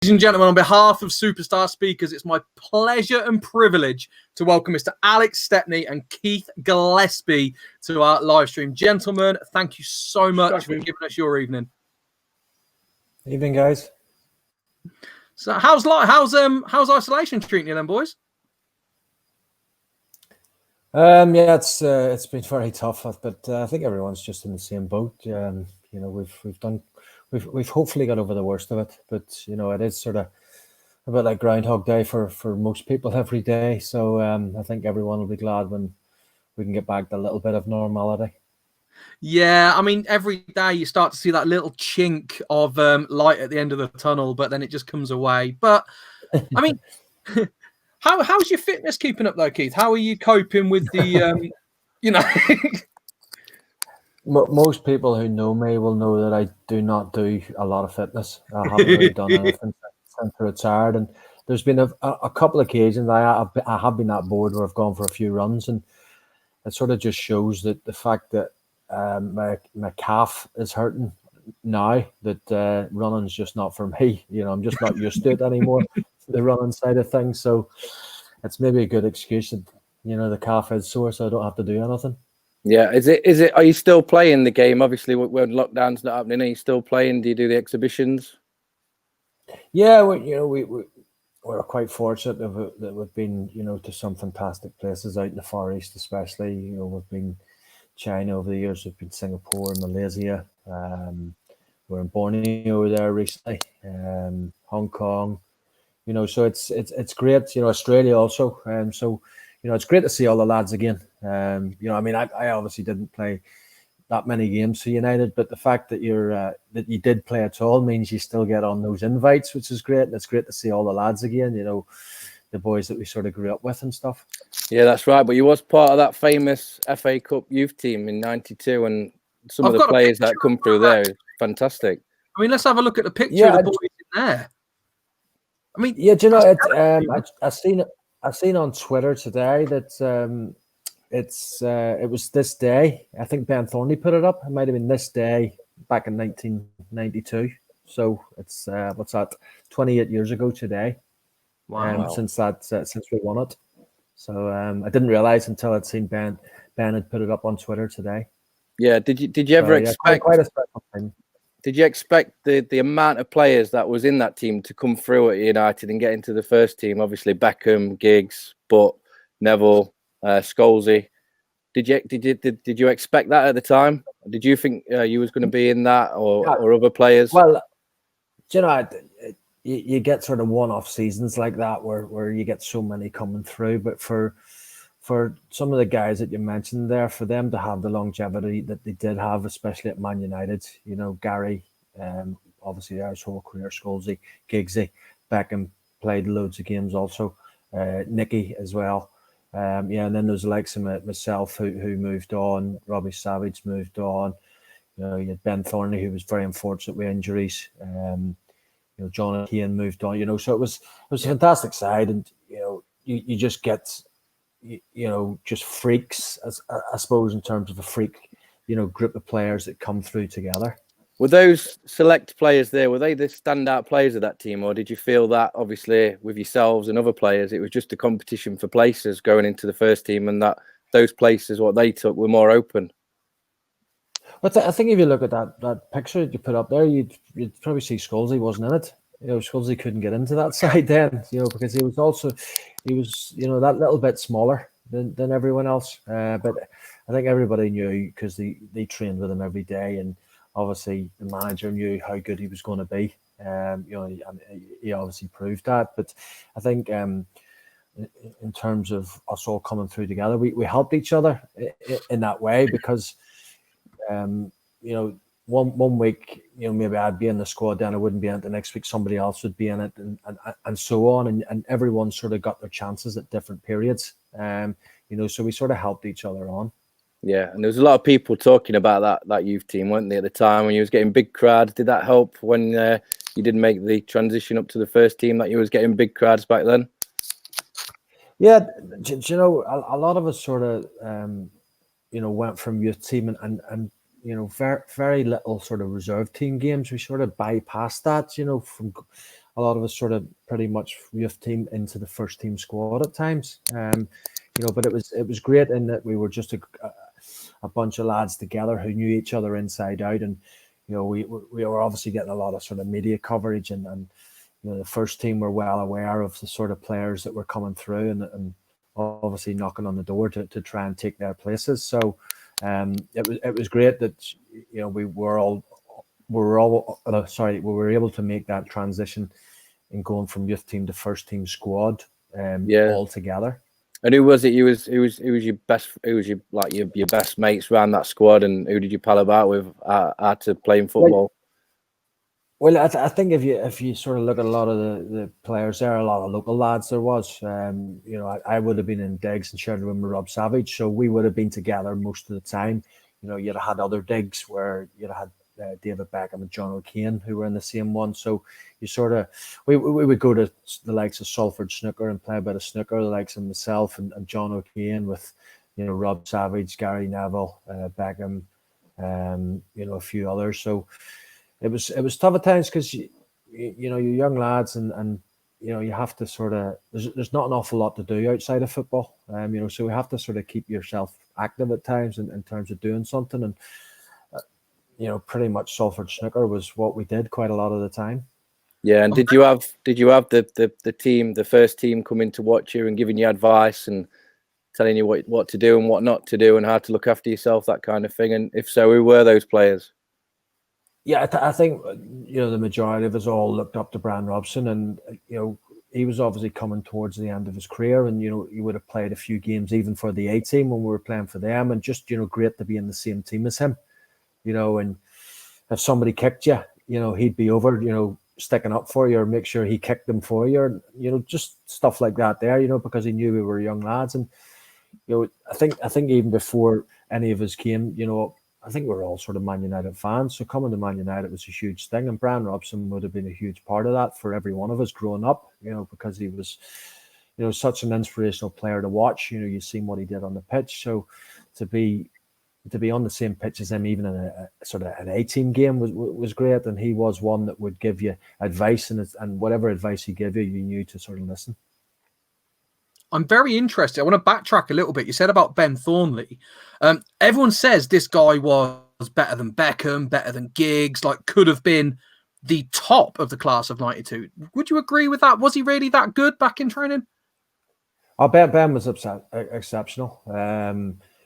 Ladies and gentlemen, on behalf of Superstar Speakers, it's my pleasure and privilege to welcome Mr. Alex Stepney and Keith Gillespie to our live stream. Gentlemen, thank you so much for giving us your evening. Evening, guys. So, how's isolation treating you then, boys? Yeah, it's been very tough, but I think everyone's just in the same boat. We've hopefully got over the worst of it, but it is sort of a bit like Groundhog Day for most people every day. So I think everyone will be glad when we can get back to a little bit of normality. Yeah, I mean, every day you start to see that little chink of light at the end of the tunnel, but then it just comes away. But I mean, how's your fitness keeping up though, Keith? How are you coping with the, Most people who know me will know that I do not do a lot of fitness. I haven't really done anything since I retired, and there's been a couple of occasions I have been that bored where I've gone for a few runs, and it sort of just shows that the fact that my calf is hurting now, that running's just not for me. I'm just not used to it anymore, the running side of things. So it's maybe a good excuse that the calf is sore, so I don't have to do anything. Yeah, is it? Are you still playing the game? Obviously, when lockdown's not happening, are you still playing? Do you do the exhibitions? Yeah, we're quite fortunate that we've been to some fantastic places out in the Far East, especially. We've been China over the years. We've been Singapore, Malaysia. We're in Borneo there recently. Hong Kong. So it's great. Australia also. So it's great to see all the lads again. I mean, I obviously didn't play that many games for United, but the fact that that you did play at all means you still get on those invites, which is great. And it's great to see all the lads again. The boys that we sort of grew up with and stuff. Yeah, that's right. But you was part of that famous FA Cup youth team in '92, and some of the players that come through there is fantastic. I mean, let's have a look at the picture of the boys in there. I mean, yeah, do you know, I've seen on Twitter today that it was this day. I think Ben Thornley put it up. It might have been this day back in 1992. So it's what's that? 28 years ago today. Wow. Since we won it. So I didn't realize until I'd seen Ben had put it up on Twitter today. Yeah. Did you ever expect quite a special thing? Did you expect the amount of players that was in that team to come through at United and get into the first team? Obviously Beckham, Giggs, Butt, Neville, Scholesy. Did you expect that at the time? Did you think you was going to be in that or other players? Well, you get sort of one-off seasons like that where you get so many coming through, but for some of the guys that you mentioned there, for them to have the longevity that they did have, especially at Man United, Gary, obviously there's whole career, Scholesy, Giggsy, Beckham played loads of games also, Nicky as well. And then there's the likes of myself who moved on, Robbie Savage moved on, you had Ben Thornley, who was very unfortunate with injuries, John and Keane moved on, so it was a fantastic side, and you just get just freaks, I suppose, in terms of a freak, group of players that come through together. Were those select players there, were they the standout players of that team, or did you feel that obviously with yourselves and other players, it was just a competition for places going into the first team, and that those places, what they took, were more open? But I think if you look at that picture that you put up there, you'd probably see Scholesy wasn't in it. Scholesy couldn't get into that side then, because he was that little bit smaller than everyone else. But I think everybody knew, because they trained with him every day, and obviously the manager knew how good he was going to be. And he obviously proved that. But I think in terms of us all coming through together, we helped each other in that way, because one week, maybe I'd be in the squad, then I wouldn't be in it. The next week, somebody else would be in it, and so on. And everyone sort of got their chances at different periods. So we sort of helped each other on. Yeah, and there was a lot of people talking about that youth team, weren't they, at the time when you was getting big crowds? Did that help when you didn't make the transition up to the first team, that you was getting big crowds back then? Yeah, a lot of us sort of, went from youth team and very, very little sort of reserve team games. We sort of bypassed that, from a lot of us sort of pretty much youth team into the first team squad at times. But it was great in that we were just a bunch of lads together who knew each other inside out, and we were obviously getting a lot of sort of media coverage, and the first team were well aware of the sort of players that were coming through, and obviously knocking on the door to try and take their places. So it was great that we were able to make that transition in going from youth team to first team squad all together. And who was it? Who was your best? Who was your best mates around that squad? And who did you pal about with after playing football? Well, I think if you sort of look at a lot of the players there, a lot of local lads there was. I would have been in digs and shared a room with Rob Savage, so we would have been together most of the time. You'd have had other digs where you'd have had David Beckham and John O'Kane who were in the same one. So you sort of we would go to the likes of Salford Snooker and play a bit of snooker, the likes of myself and John O'Kane with Rob Savage, Gary Neville, Beckham, a few others. So it was tough at times because you're young lads and you have to sort of there's not an awful lot to do outside of football. So we have to sort of keep yourself active at times in terms of doing something, and pretty much Salford Snooker was what we did quite a lot of the time. Yeah, and did you have the team, the first team, coming to watch you and giving you advice and telling you what to do and what not to do and how to look after yourself, that kind of thing? And if so, who were those players? Yeah, I think the majority of us all looked up to Brian Robson, and he was obviously coming towards the end of his career, and he would have played a few games even for the A team when we were playing for them, and just great to be in the same team as him. And if somebody kicked you, he'd be over, sticking up for you, or make sure he kicked them for you, or, just stuff like that there, because he knew we were young lads. And, I think even before any of us came, I think we're all sort of Man United fans. So coming to Man United was a huge thing. And Brian Robson would have been a huge part of that for every one of us growing up, because he was, such an inspirational player to watch. You've seen what he did on the pitch. So to be on the same pitch as him, even in a sort of an A-team game was great. And he was one that would give you advice, and whatever advice he gave you, you knew to sort of listen. I'm very interested. I want to backtrack a little bit. You said about Ben Thornley. Everyone says this guy was better than Beckham, better than Giggs, could have been the top of the class of 92. Would you agree with that? Was he really that good back in training? Oh, Ben was exceptional.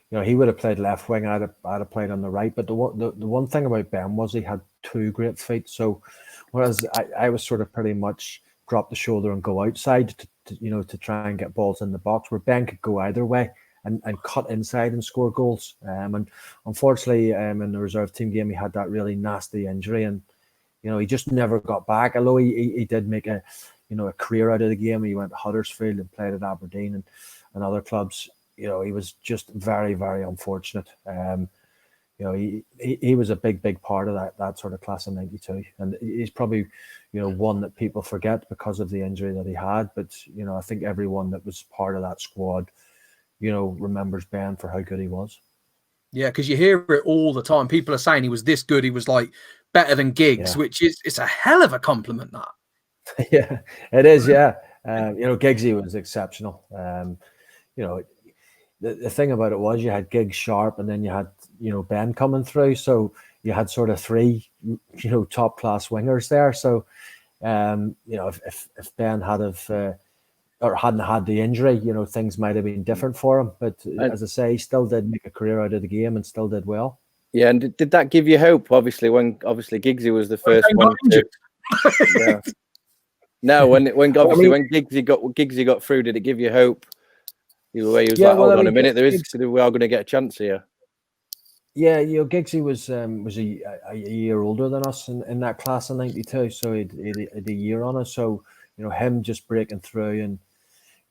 He would have played left wing. I'd have played on the right. But the one thing about Ben was he had two great feet. So whereas I was sort of pretty much drop the shoulder and go outside to try and get balls in the box, where Ben could go either way and cut inside and score goals. And unfortunately, in the reserve team game, he had that really nasty injury, and he just never got back. Although he did make a career out of the game. He went to Huddersfield and played at Aberdeen and other clubs. He was just very, very unfortunate. He was a big part of that sort of class of 92, and he's probably one that people forget because of the injury that he had. But I think everyone that was part of that squad remembers Ben for how good he was. Yeah, because you hear it all the time. People are saying he was this good. He was better than Giggs, which it's a hell of a compliment. That. Yeah, it is. Yeah, Giggsy was exceptional. The thing about it was you had Giggs sharp, and then you had Ben coming through. So you had sort of three top class wingers there. So if Ben hadn't had the injury, things might have been different for him. But as I say, he still did make a career out of the game and still did well. Yeah, and did that give you hope? Obviously Giggsy was the first one. Yeah. No, when Giggsy got through, did it give you hope? You were hold on a minute, we are going to get a chance here. Yeah, Giggsy was a year older than us in that class of 92, so he had a year on us. So him just breaking through, and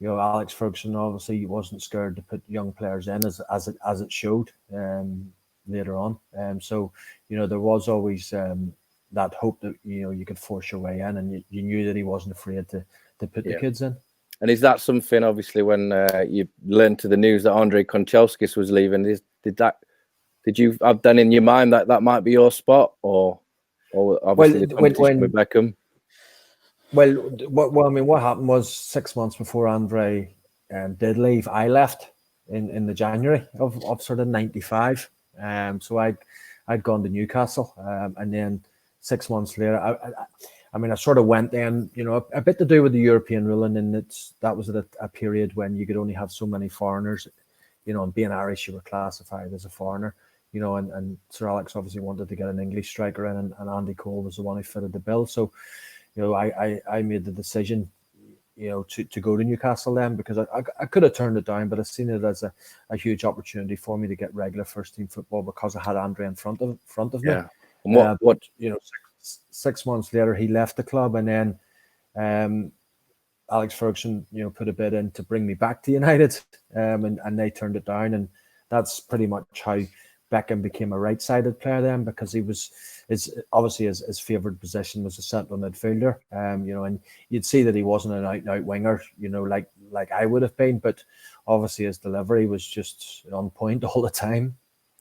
Alex Ferguson obviously wasn't scared to put young players in as it showed later on. So there was always that hope that you could force your way in, and you knew that he wasn't afraid to put the kids in. And is that something, obviously, when you learned to the news that Andrei Konchelskis was leaving, did you have that in your mind that might be your spot, or obviously the competition with Beckham? Well, what happened was 6 months before Andre did leave, I left in the January of sort of 95. So I'd gone to Newcastle, and then 6 months later, I sort of went then, a bit to do with the European ruling, and that was at a period when you could only have so many foreigners, and being Irish, you were classified as a foreigner, and Sir Alex obviously wanted to get an English striker in, and Andy Cole was the one who fitted the bill. So, I made the decision, to go to Newcastle then, because I could have turned it down, but I seen it as a huge opportunity for me to get regular first team football because I had Andre in front of me. Yeah. And what 6 months later he left the club, and then Alex Ferguson put a bid in to bring me back to United, and they turned it down, and that's pretty much how Beckham became a right-sided player then, because he was obviously his favoured position was a central midfielder, and you'd see that he wasn't an out-and-out winger, like I would have been, but obviously his delivery was just on point all the time.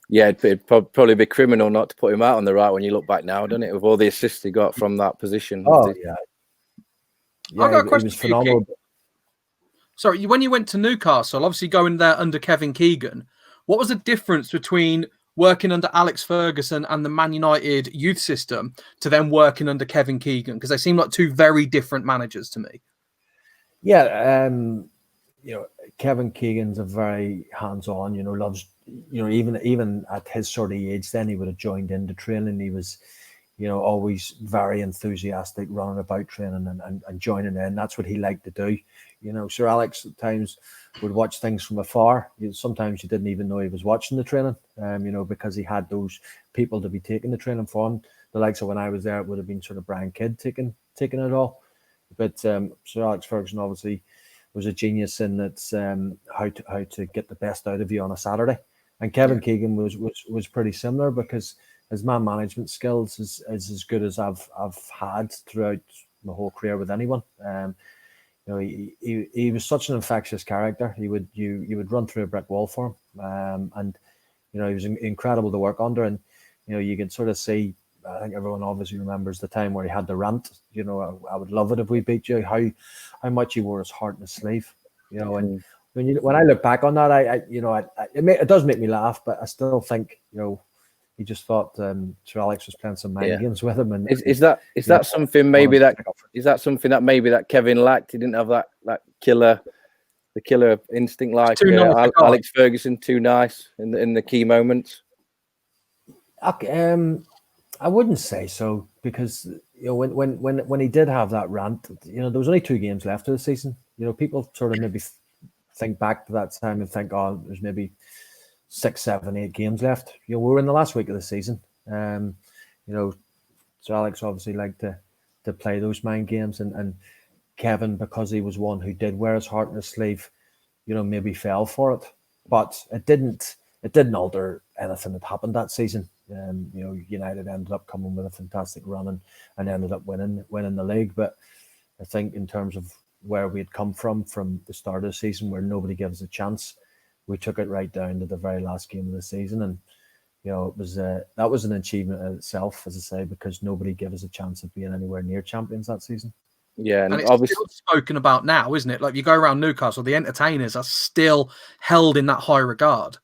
Yeah, it'd probably be criminal not to put him out on the right when you look back now, doesn't it? With all the assists he got from that position. Yeah, I've got a question he was for you, phenomenal. Keane. Sorry, when you went to Newcastle, obviously going there under Kevin Keegan, what was the difference between working under Alex Ferguson and the Man United youth system to then working under Kevin Keegan? Because they seem like two very different managers to me. Yeah, Kevin Keegan's a very hands-on, loves, even at his sort of age, then he would have joined into training. He was, always very enthusiastic, running about training and joining in. That's what he liked to do. Sir Alex at times would watch things from afar. Sometimes you didn't even know he was watching the training, because he had those people to be taking the training for him. The likes of when I was there, it would have been sort of Brian Kidd taking it all. But Sir Alex Ferguson obviously was a genius in that, how to get the best out of you on a Saturday. And Kevin Keegan was pretty similar, because his man management skills is as good as I've had throughout my whole career with anyone. He was such an infectious character. You would run through a brick wall for him, and he was incredible to work under. And you can sort of see. I think everyone obviously remembers the time where he had the rant. I would love it if we beat you. How much he wore his heart in his sleeve. And when I look back on that, it does make me laugh, but I still think he just thought Sir Alex was playing some mind games with him. And is that something maybe that maybe that Kevin lacked? He didn't have that killer instinct like Alex Ferguson. Too nice in the key moments. I wouldn't say so, because when he did have that rant, there was only 2 games left of the season. People sort of maybe think back to that time and think, oh, there's maybe 6, 7, 8 games left. We were in the last week of the season. So Alex obviously liked to play those mind games, and Kevin, because he was one who did wear his heart in his sleeve, maybe fell for it. But it didn't alter anything that happened that season. United ended up coming with a fantastic run and ended up winning the league. But I think in terms of where we had come from the start of the season, where nobody gives a chance, we took it right down to the very last game of the season, and it was that was an achievement in itself, as I say, because nobody gave us a chance of being anywhere near champions that season. Yeah, and it's still spoken about now, isn't it? Like, you go around Newcastle, the entertainers are still held in that high regard.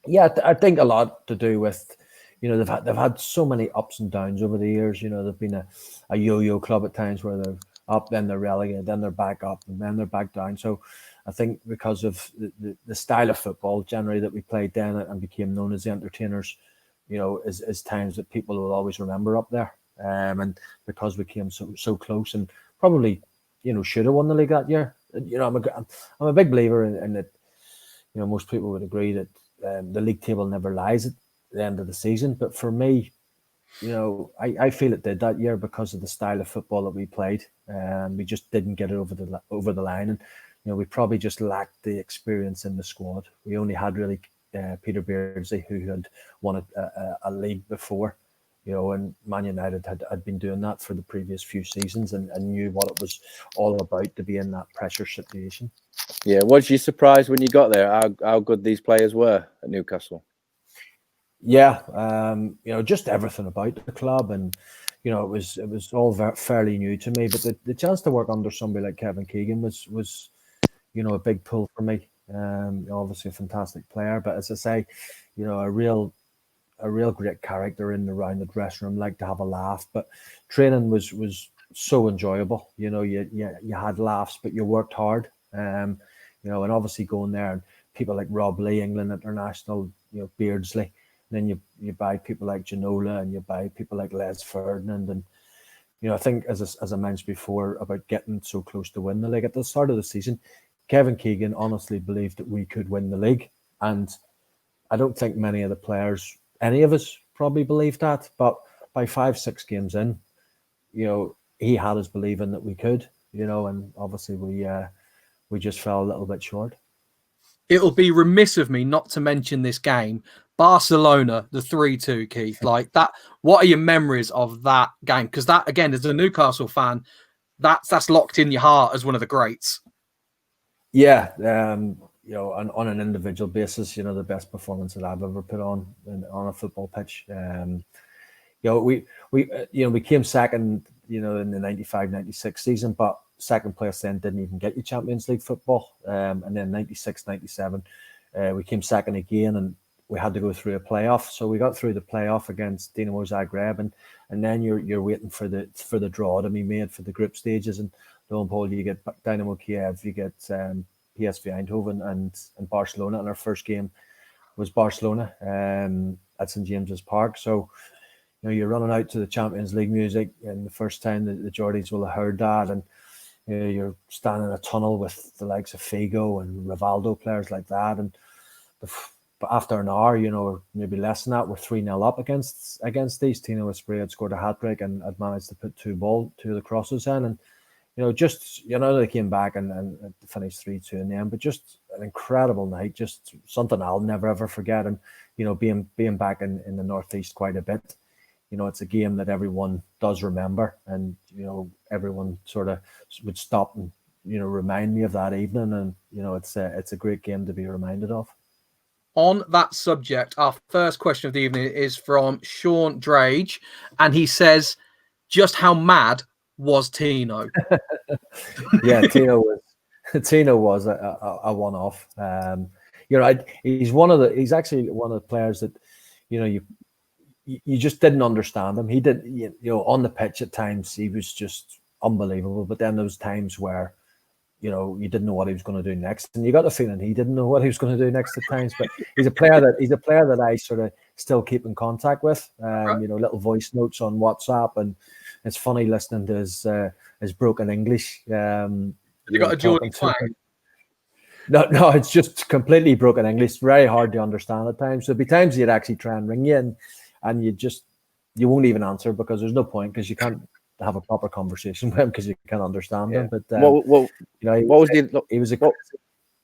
Yeah, I think a lot to do with, they've had so many ups and downs over the years. They've been a yo-yo club at times where they're up, then they're relegated, then they're back up, and then they're back down. So I think because of the style of football generally that we played then and became known as the entertainers, is times that people will always remember up there. And because we came so close and probably, should have won the league that year. I'm a big believer in that. Most people would agree that the league table never lies at the end of the season. But for me, I feel it did that year because of the style of football that we played. We just didn't get it over the line. And, we probably just lacked the experience in the squad. We only had really Peter Beardsley, who had won a league before. And Man United had been doing that for the previous few seasons and knew what it was all about to be in that pressure situation. Yeah, was you surprised when you got there how good these players were at Newcastle? Yeah, just everything about the club, and it was all fairly new to me. But the chance to work under somebody like Kevin Keegan was a big pull for me. Obviously a fantastic player, but as I say, a real great character in and around the dressing room, like to have a laugh. But training was so enjoyable. You had laughs, but you worked hard. And obviously going there and people like Rob Lee, England international, Beardsley, and then you buy people like Ginola and you buy people like Les Ferdinand, and I think as I mentioned before about getting so close to win the league at the start of the season, Kevin Keegan honestly believed that we could win the league, and I don't think many of the players, any of us, probably believed that. But by 5-6 games in, he had us believing that we could, and obviously we just fell a little bit short. It'll be remiss of me not to mention this game, Barcelona, the 3-2, Keith. Like that, what are your memories of that game? Because that, again, as a Newcastle fan, that's locked in your heart as one of the greats. Yeah, on an individual basis, the best performance that I've ever put on a football pitch. We came second, in the 95-96 season, but second place then didn't even get you Champions League football. And then 96-97, we came second again, and we had to go through a playoff. So we got through the playoff against Dinamo Zagreb, and then you're waiting for the draw to be made for the group stages. And lo and behold, you get Dynamo Kiev, you get PSV Eindhoven and Barcelona. And our first game was Barcelona at St James's Park. So you're running out to the Champions League music, and the first time the Geordies will have heard that, and you're standing in a tunnel with the likes of Figo and Rivaldo, players like that, and but after an hour, or maybe less than that, we're 3-0 up against these. Tino Asprey had scored a hat-trick and had managed to put two of the crosses in, and they came back and finished 3-2 in the end. But just an incredible night, just something I'll never ever forget. And being back in the Northeast quite a bit, it's a game that everyone does remember, and everyone sort of would stop and remind me of that evening, and it's a great game to be reminded of. On that subject, our first question of the evening is from Sean Drage, and he says, "Just how mad was Tino?" Yeah, Tino was a one-off. He's actually one of the players that you just didn't understand him. He did, on the pitch at times he was just unbelievable, but then there was times where you didn't know what he was going to do next, and you got the feeling he didn't know what he was going to do next at times. But he's a player that I sort of still keep in contact with. Little voice notes on WhatsApp, and it's funny listening to his broken English. You got a Geordie twang? No, it's just completely broken English. Very hard to understand at times. There'll be times he'd actually try and ring you, and you won't even answer because there's no point, because you can't have a proper conversation with him because you can't understand him. But what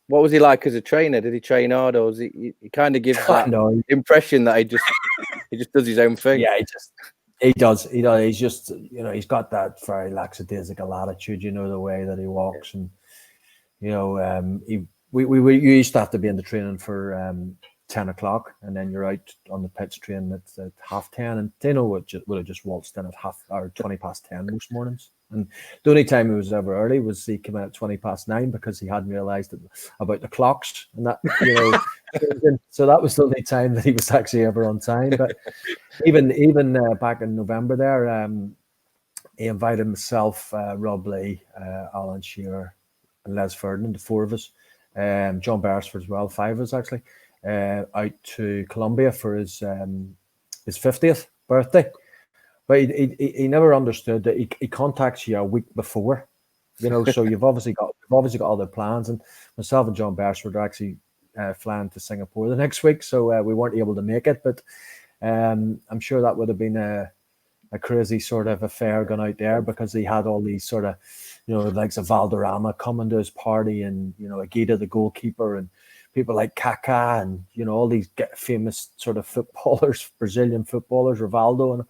was he like as a trainer? Did he train hard, or was he kind of gives that impression that he just does his own thing? Yeah, he does. He's just he's got that very lackadaisical attitude. The way that he walks, and we used to have to be in the training for 10 o'clock, and then you're out on the pitch training at 10:30, and Tino would have just waltzed in at 20 past 10 most mornings. And the only time he was ever early was he came out at 20 past 9 because he hadn't realised about the clocks and that. So that was the only time that he was actually ever on time. But even back in November there, he invited myself, Rob Lee, Alan Shearer, and Les Ferdinand, the four of us, John Beresford as well, 5 of us actually, out to Colombia for his 50th birthday. But he never understood that he contacts you a week before, so you've obviously got other plans. And myself and John Beresford are actually flying to Singapore the next week, so we weren't able to make it. But I'm sure that would have been a crazy sort of affair going out there, because he had all these sort of, likes of Valderrama coming to his party, and Aguida the goalkeeper, and people like Kaká, and all these famous sort of footballers, Brazilian footballers, Rivaldo, and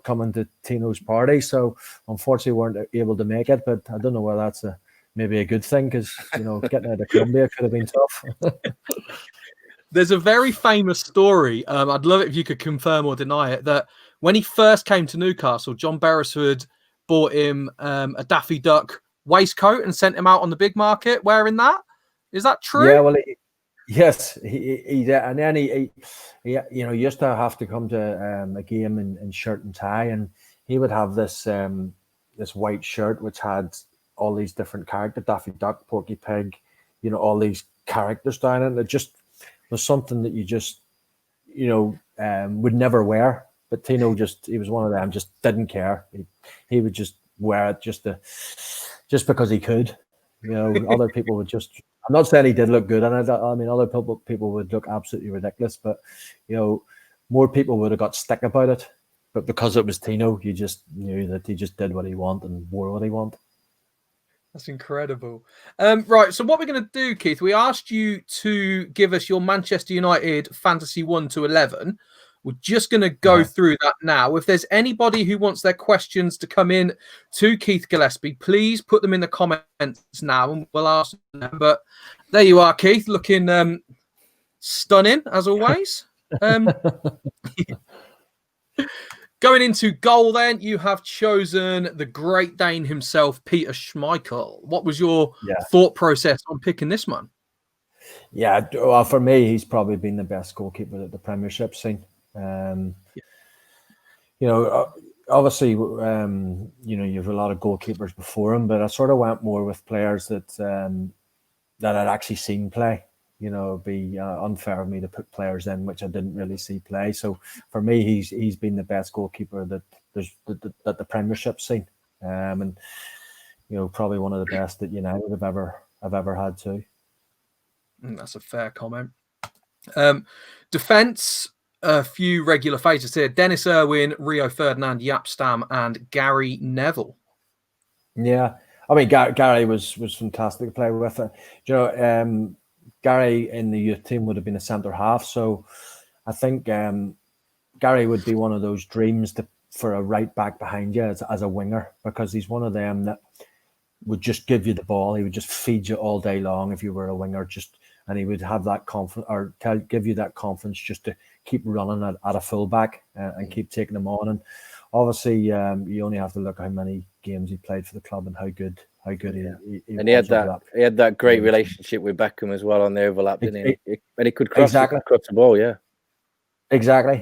coming to Tino's party. So unfortunately weren't able to make it, but I don't know whether that's maybe a good thing, because getting out of Colombia could have been tough. There's a very famous story. I'd love it if you could confirm or deny it, that when he first came to Newcastle, John Beresford bought him a Daffy Duck waistcoat and sent him out on the big market wearing that. Is that true? Yeah, well, yes, he did. And then he used to have to come to a game in shirt and tie, and he would have this this white shirt which had all these different characters, Daffy Duck, Porky Pig, all these characters down it. And it just was something that you just, would never wear. But Tino he was one of them, just didn't care. He would just wear it just because he could. Other people would just, I'm not saying he did look good, and I mean, other people would look absolutely ridiculous, but, more people would have got stick about it. But because it was Tino, you just knew that he just did what he wanted and wore what he wanted. That's incredible. Right, so what we're going to do, Keith, we asked you to give us your Manchester United Fantasy 1 to 11. We're just going to go through that now. If there's anybody who wants their questions to come in to Keith Gillespie, please put them in the comments now and we'll ask them. But there you are, Keith, looking stunning as always. Going into goal then, you have chosen the Great Dane himself, Peter Schmeichel. What was your thought process on picking this one? Yeah, well, for me, he's probably been the best goalkeeper that the Premiership's seen. Obviously, you have a lot of goalkeepers before him, but I sort of went more with players that I'd actually seen play. It'd be unfair of me to put players in which I didn't really see play. So for me, he's been the best goalkeeper that the Premiership's seen, and probably one of the best that United have ever had too. That's a fair comment. Defence. A few regular faces here: Dennis Irwin, Rio Ferdinand, Jaap Stam, and Gary Neville. Yeah, I mean Gary was fantastic to play with. Gary in the youth team would have been a centre half, so I think Gary would be one of those dreams for a right back behind you as a winger, because he's one of them that would just give you the ball. He would just feed you all day long if you were a winger, and he would have that confidence, or give you that confidence just to keep running at a fullback and keep taking them on. And obviously, you only have to look at how many games he played for the club and how good he and he had that great relationship with Beckham as well on the overlap, didn't he? And he could cross the ball, yeah. Exactly.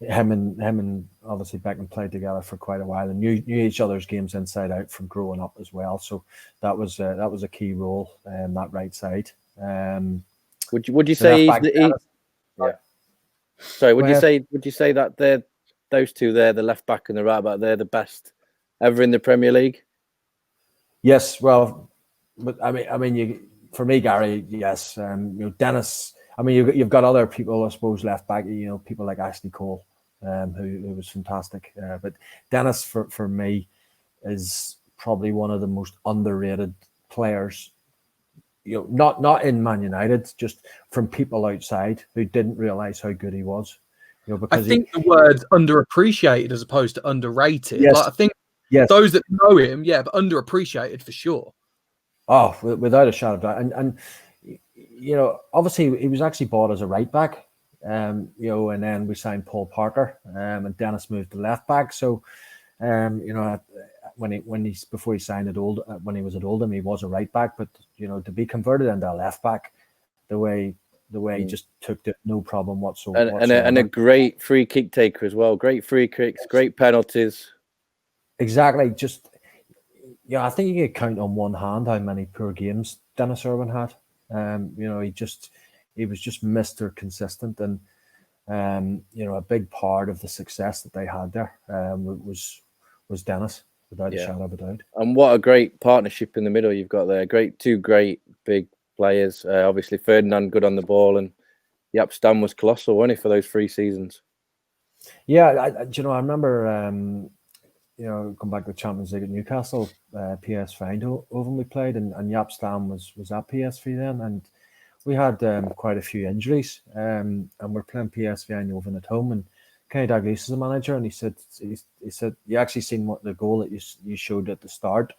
Him and obviously Beckham played together for quite a while and knew each other's games inside out from growing up as well. So that was a key role that right side. Would you say would you say that those two there, the left back and the right back, they're the best ever in the Premier League? Yes, well, but I mean, for me, Gary, yes. Dennis. I mean, you've got other people, I suppose, left back. People like Ashley Cole, who was fantastic. But Dennis, for me, is probably one of the most underrated players. Not in Man United, just from people outside who didn't realise how good he was. Because I think the word underappreciated as opposed to underrated. Yes, I think those that know him, but underappreciated for sure. Oh, without a shadow of doubt. And obviously he was actually bought as a right back, and then we signed Paul Parker, and Dennis moved to left back. So, before he signed when he was at Oldham, he was a right back, but to be converted into a left back, the way he just took it, no problem whatsoever. And a great free kick taker as well. Great free kicks, great penalties. Exactly. I think you could count on one hand how many poor games Dennis Irwin had. He was just Mr. Consistent, and a big part of the success that they had there was Dennis, without a shadow of a doubt. And what a great partnership in the middle you've got there. Two great big players. Obviously Ferdinand good on the ball, and Jaap Stam was colossal, wasn't he, for those 3 seasons? Yeah, I remember. Come back to the Champions League at Newcastle, PSV Eindhoven we played, and Jaap Stam was at PSV then, and we had quite a few injuries, and we're playing PSV Eindhoven at home, and Kenny Dalglish is the manager, and he said you actually seen what the goal that you showed at the start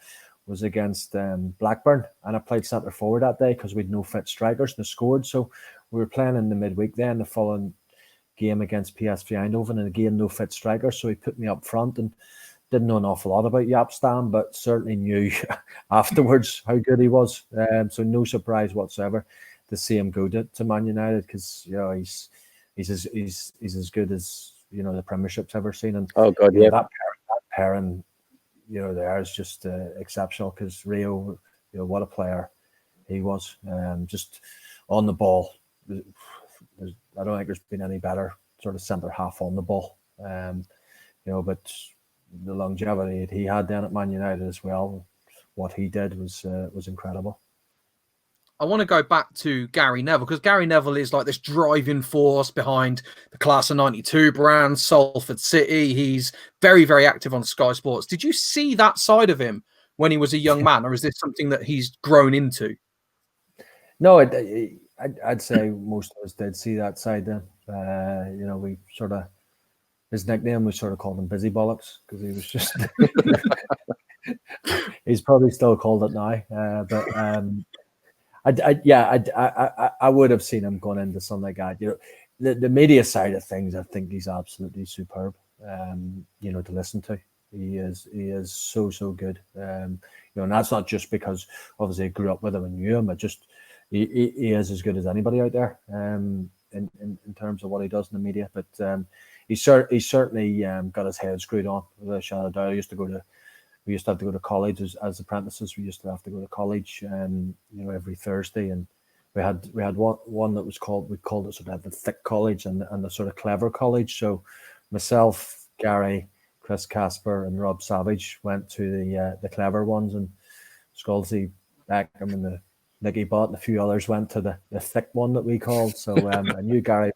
was against Blackburn, and I played centre forward that day because we'd no fit strikers and I scored, so we were playing in the midweek then the following game against PSV Eindhoven, and again, no fit striker, so he put me up front and didn't know an awful lot about Jaap Stam, but certainly knew afterwards how good he was. So no surprise whatsoever to see him go to Man United, because he's as good as the Premiership's ever seen. And oh god, yeah, that pairing, there is just exceptional, because Rio, what a player he was. Just on the ball, I don't think there's been any better sort of centre half on the ball. But the longevity that he had then at Man United as well, what he did was incredible. I want to go back to Gary Neville, because Gary Neville is like this driving force behind the Class of 92 brand, Salford City. He's very, very active on Sky Sports. Did you see that side of him when he was a young man, or is this something that he's grown into? No, I'd say most of us did see that side then. We sort of, his nickname, we sort of called him Busy Bollocks, because he was just, he's probably still called it now. I would have seen him going into something like that. The media side of things, I think he's absolutely superb. To listen to, he is so good. And that's not just because obviously I grew up with him and knew him. He is as good as anybody out there. In terms of what he does in the media, but he certainly got his head screwed on with a shadow of doubt. We used to have to go to college as apprentices. We used to have to go to college, every Thursday, and we had one that we called it sort of the thick college and the sort of clever college. So myself, Gary, Chris Casper, and Rob Savage went to the clever ones, and Scalzi, Beckham, and the Nicky Bott and a few others went to the thick one that we called. So I knew Gary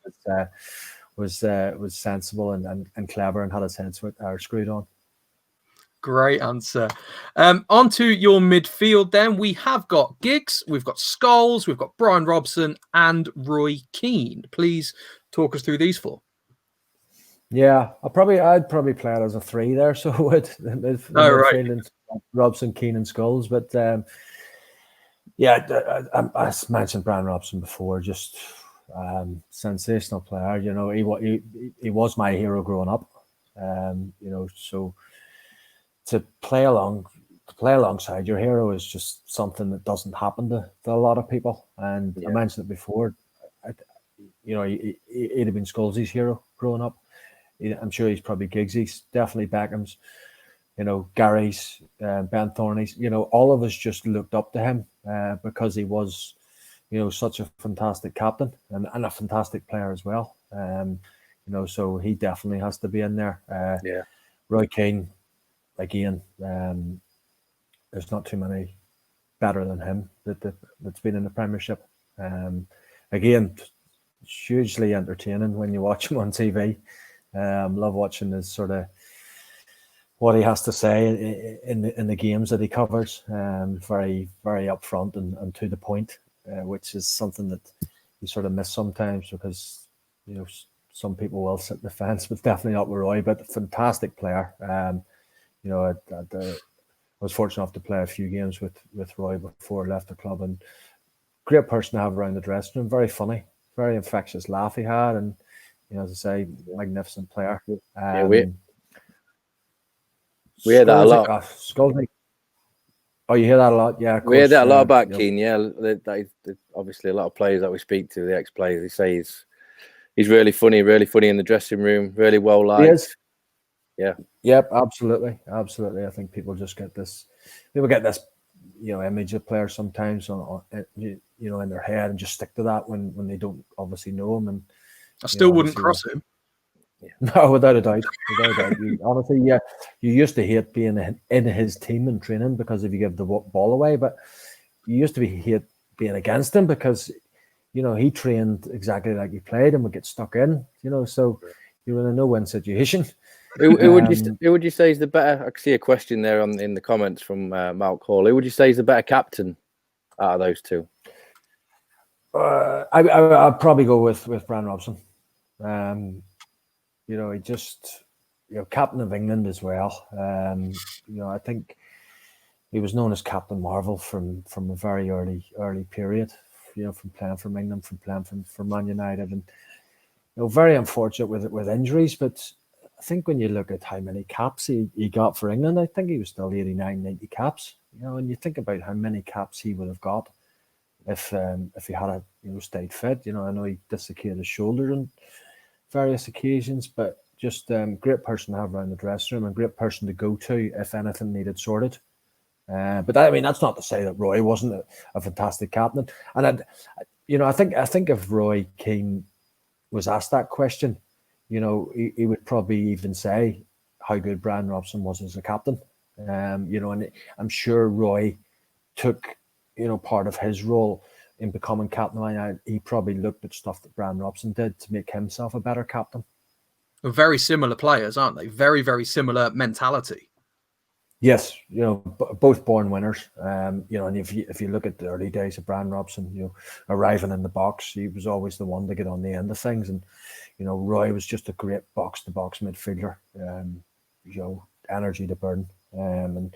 was sensible and clever and had his head screwed on. Great answer. On to your midfield then. We have got Giggs, we've got Scholes, we've got Brian Robson and Roy Keane. Please talk us through these four. Yeah, I'd probably play it as a 3 there, so I would. Right. Robson, Keane and Scholes. But I mentioned Brian Robson before, just sensational player. He was my hero growing up. So to play alongside your hero is just something that doesn't happen to a lot of people. And I mentioned it before. He'd have been Scholes' hero growing up. I'm sure he's probably Giggsy's, definitely Beckham's, Gary's, Ben Thorney's. All of us just looked up to him because he was, such a fantastic captain and a fantastic player as well. So he definitely has to be in there. Roy Keane, again, there's not too many better than him that's been in the Premiership. Again, hugely entertaining when you watch him on TV. Love watching his sort of what he has to say in the games that he covers. Very, very upfront and to the point, which is something that you sort of miss sometimes, because some people will sit in the fence, but definitely not with Roy. But fantastic player. I was fortunate enough to play a few games with Roy before I left the club, and great person to have around the dressing room. Very funny, very infectious laugh he had, and as I say, magnificent player. We hear that a lot. Skolnick. Oh, you hear that a lot? Yeah, of course. We hear that a lot about Keane. Yeah, that obviously a lot of players that we speak to, the ex-players, they say he's really funny in the dressing room, really well liked. He is. Yeah. Yep. Absolutely. I think people just get this. People get this, image of players sometimes in their head, and just stick to that when they don't obviously know him. And I still wouldn't cross him. No, without a doubt. Honestly, you used to hate being in his team and training because if you give the ball away, but you used to hate being against him because, he trained exactly like he played and would get stuck in, so you're in a no-win situation. Who would you say is the better? I can see a question there in the comments from Mark Hall. Who would you say is the better captain out of those two? I'd probably go with Brian Robson. He just, captain of England as well. I think he was known as Captain Marvel from a very early period. From playing for England, from playing for Man United, and very unfortunate with injuries, but I think when you look at how many caps he got for England, I think he was still 89, 90 caps. And you think about how many caps he would have got if he had stayed fit. I know he dislocated his shoulder on various occasions, but just great person to have around the dressing room and great person to go to if anything needed sorted. But that's not to say that Roy wasn't a fantastic captain. And I think if Roy Keane was asked that question, he would probably even say how good Brian Robson was as a captain. And I'm sure Roy took, part of his role in becoming captain. He probably looked at stuff that Brian Robson did to make himself a better captain. Very similar players, aren't they? Very, very similar mentality. Yes, both born winners. And if you look at the early days of Brian Robson, arriving in the box, he was always the one to get on the end of things. And, Roy was just a great box-to-box midfielder, energy to burn. And,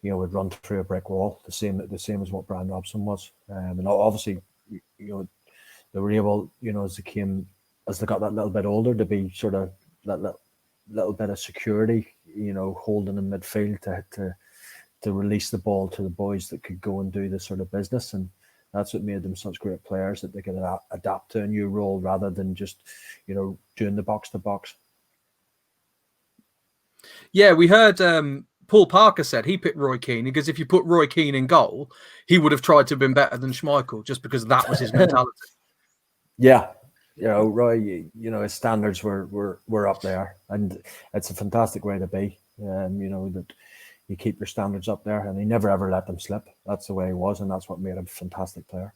would run through a brick wall, the same as what Brian Robson was. And obviously, they were able, as they got that little bit older, to be sort of that little bit of security, holding in midfield to release the ball to the boys that could go and do this sort of business. And that's what made them such great players, that they could adapt to a new role rather than just, doing the box to box. Yeah, we heard Paul Parker said he picked Roy Keane because if you put Roy Keane in goal, he would have tried to have been better than Schmeichel just because that was his mentality. Yeah. Roy, his standards were up there, and it's a fantastic way to be. That you keep your standards up there, and he never ever let them slip. That's the way he was, and that's what made him a fantastic player.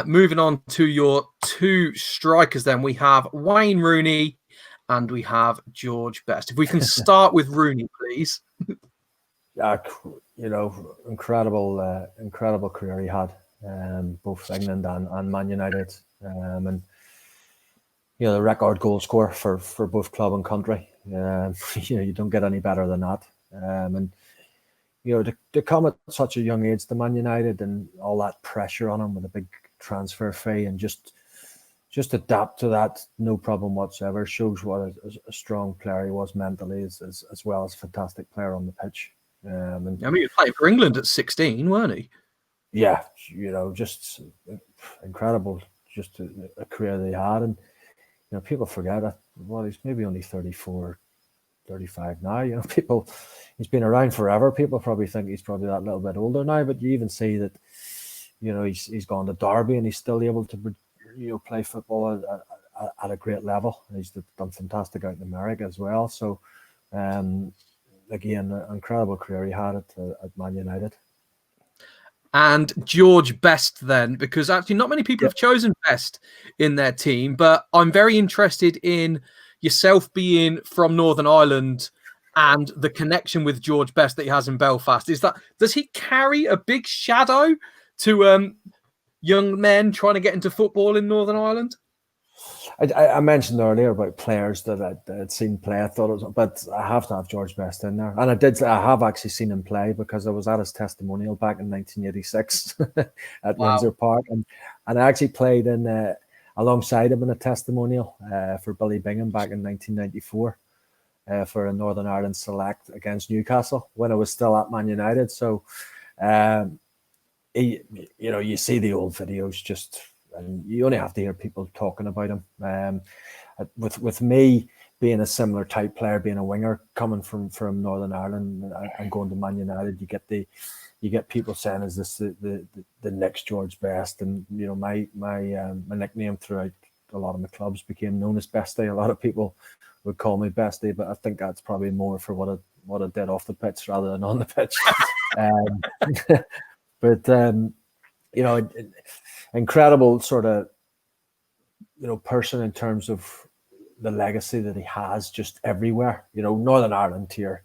Moving on to your two strikers, then we have Wayne Rooney and we have George Best. If we can start with Rooney, please. Incredible career he had, both England and Man United. And the record goal scorer for both club and country. You don't get any better than that. And to come at such a young age to Man United and all that pressure on him with a big transfer fee and just adapt to that, no problem whatsoever, shows what a strong player he was mentally as well as a fantastic player on the pitch. He was playing for England at 16, weren't he? Yeah, just incredible. Just a career they had, and people forget that. Well, he's maybe only 34, 35 now. He's been around forever. People probably think he's probably that little bit older now, but you even see that he's gone to Derby and he's still able to play football at a great level. He's done fantastic out in America as well. So again, an incredible career he had at Man United. And George Best then, because actually not many people have chosen Best in their team, but I'm very interested in yourself being from Northern Ireland and the connection with George Best that he has in Belfast. Does he carry a big shadow to young men trying to get into football in Northern Ireland? I mentioned earlier about players that I'd seen play. I thought it was, but I have to have George Best in there, and I have actually seen him play because I was at his testimonial back in 1986 at Windsor Park, and I actually played in alongside him in a testimonial for Billy Bingham back in 1994 for a Northern Ireland select against Newcastle when I was still at Man United. So, you see the old videos and you only have to hear people talking about him. With me being a similar type player, being a winger, coming from Northern Ireland and going to Man United, you get people saying, "Is this the next George Best?" And my nickname throughout a lot of my clubs became known as Bestie. A lot of people would call me Bestie, but I think that's probably more for what I did off the pitch rather than on the pitch. Incredible sort of, person in terms of the legacy that he has just everywhere. Northern Ireland here,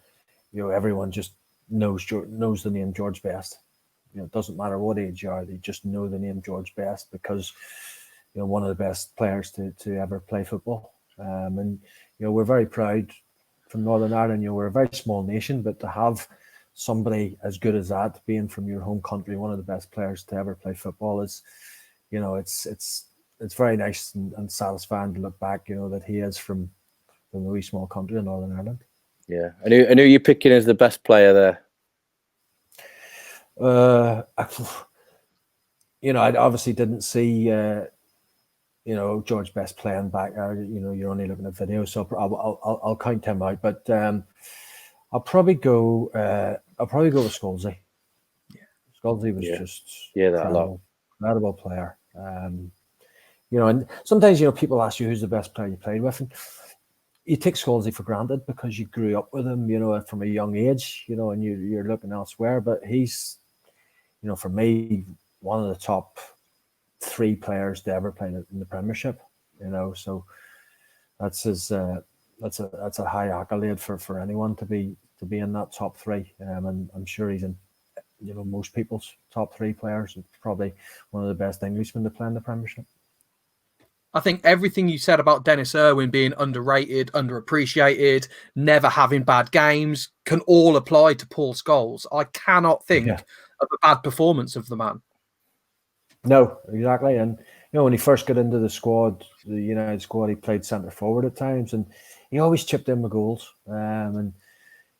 everyone just knows the name George Best. It doesn't matter what age you are, they just know the name George Best because, one of the best players to ever play football. And we're very proud from Northern Ireland. We're a very small nation, but to have somebody as good as that being from your home country, one of the best players to ever play football is, it's it's very nice and satisfying to look back, that he is from a wee small country in Northern Ireland. Yeah. And who are you picking as the best player there? I obviously didn't see, George Best playing back. You're only looking at video, so I'll count him out. But I'll probably go with Scholesy. Yeah. Scholesy was just incredible player. And sometimes people ask you who's the best player you played with, and you take Scholesy for granted because you grew up with him, from a young age, and you're looking elsewhere. But he's, for me, one of the top 3 players to ever play in the Premiership. So that's a high accolade for anyone to be in that top 3. And I'm sure he's in, most people's top 3 players. It's probably one of the best Englishmen to play in the Premiership. I think everything you said about Dennis Irwin being underrated, underappreciated, never having bad games, can all apply to Paul Scholes. I cannot think of a bad performance of the man. No, exactly. And, when he first got into the squad, the United squad, he played centre forward at times, and he always chipped in with goals. And,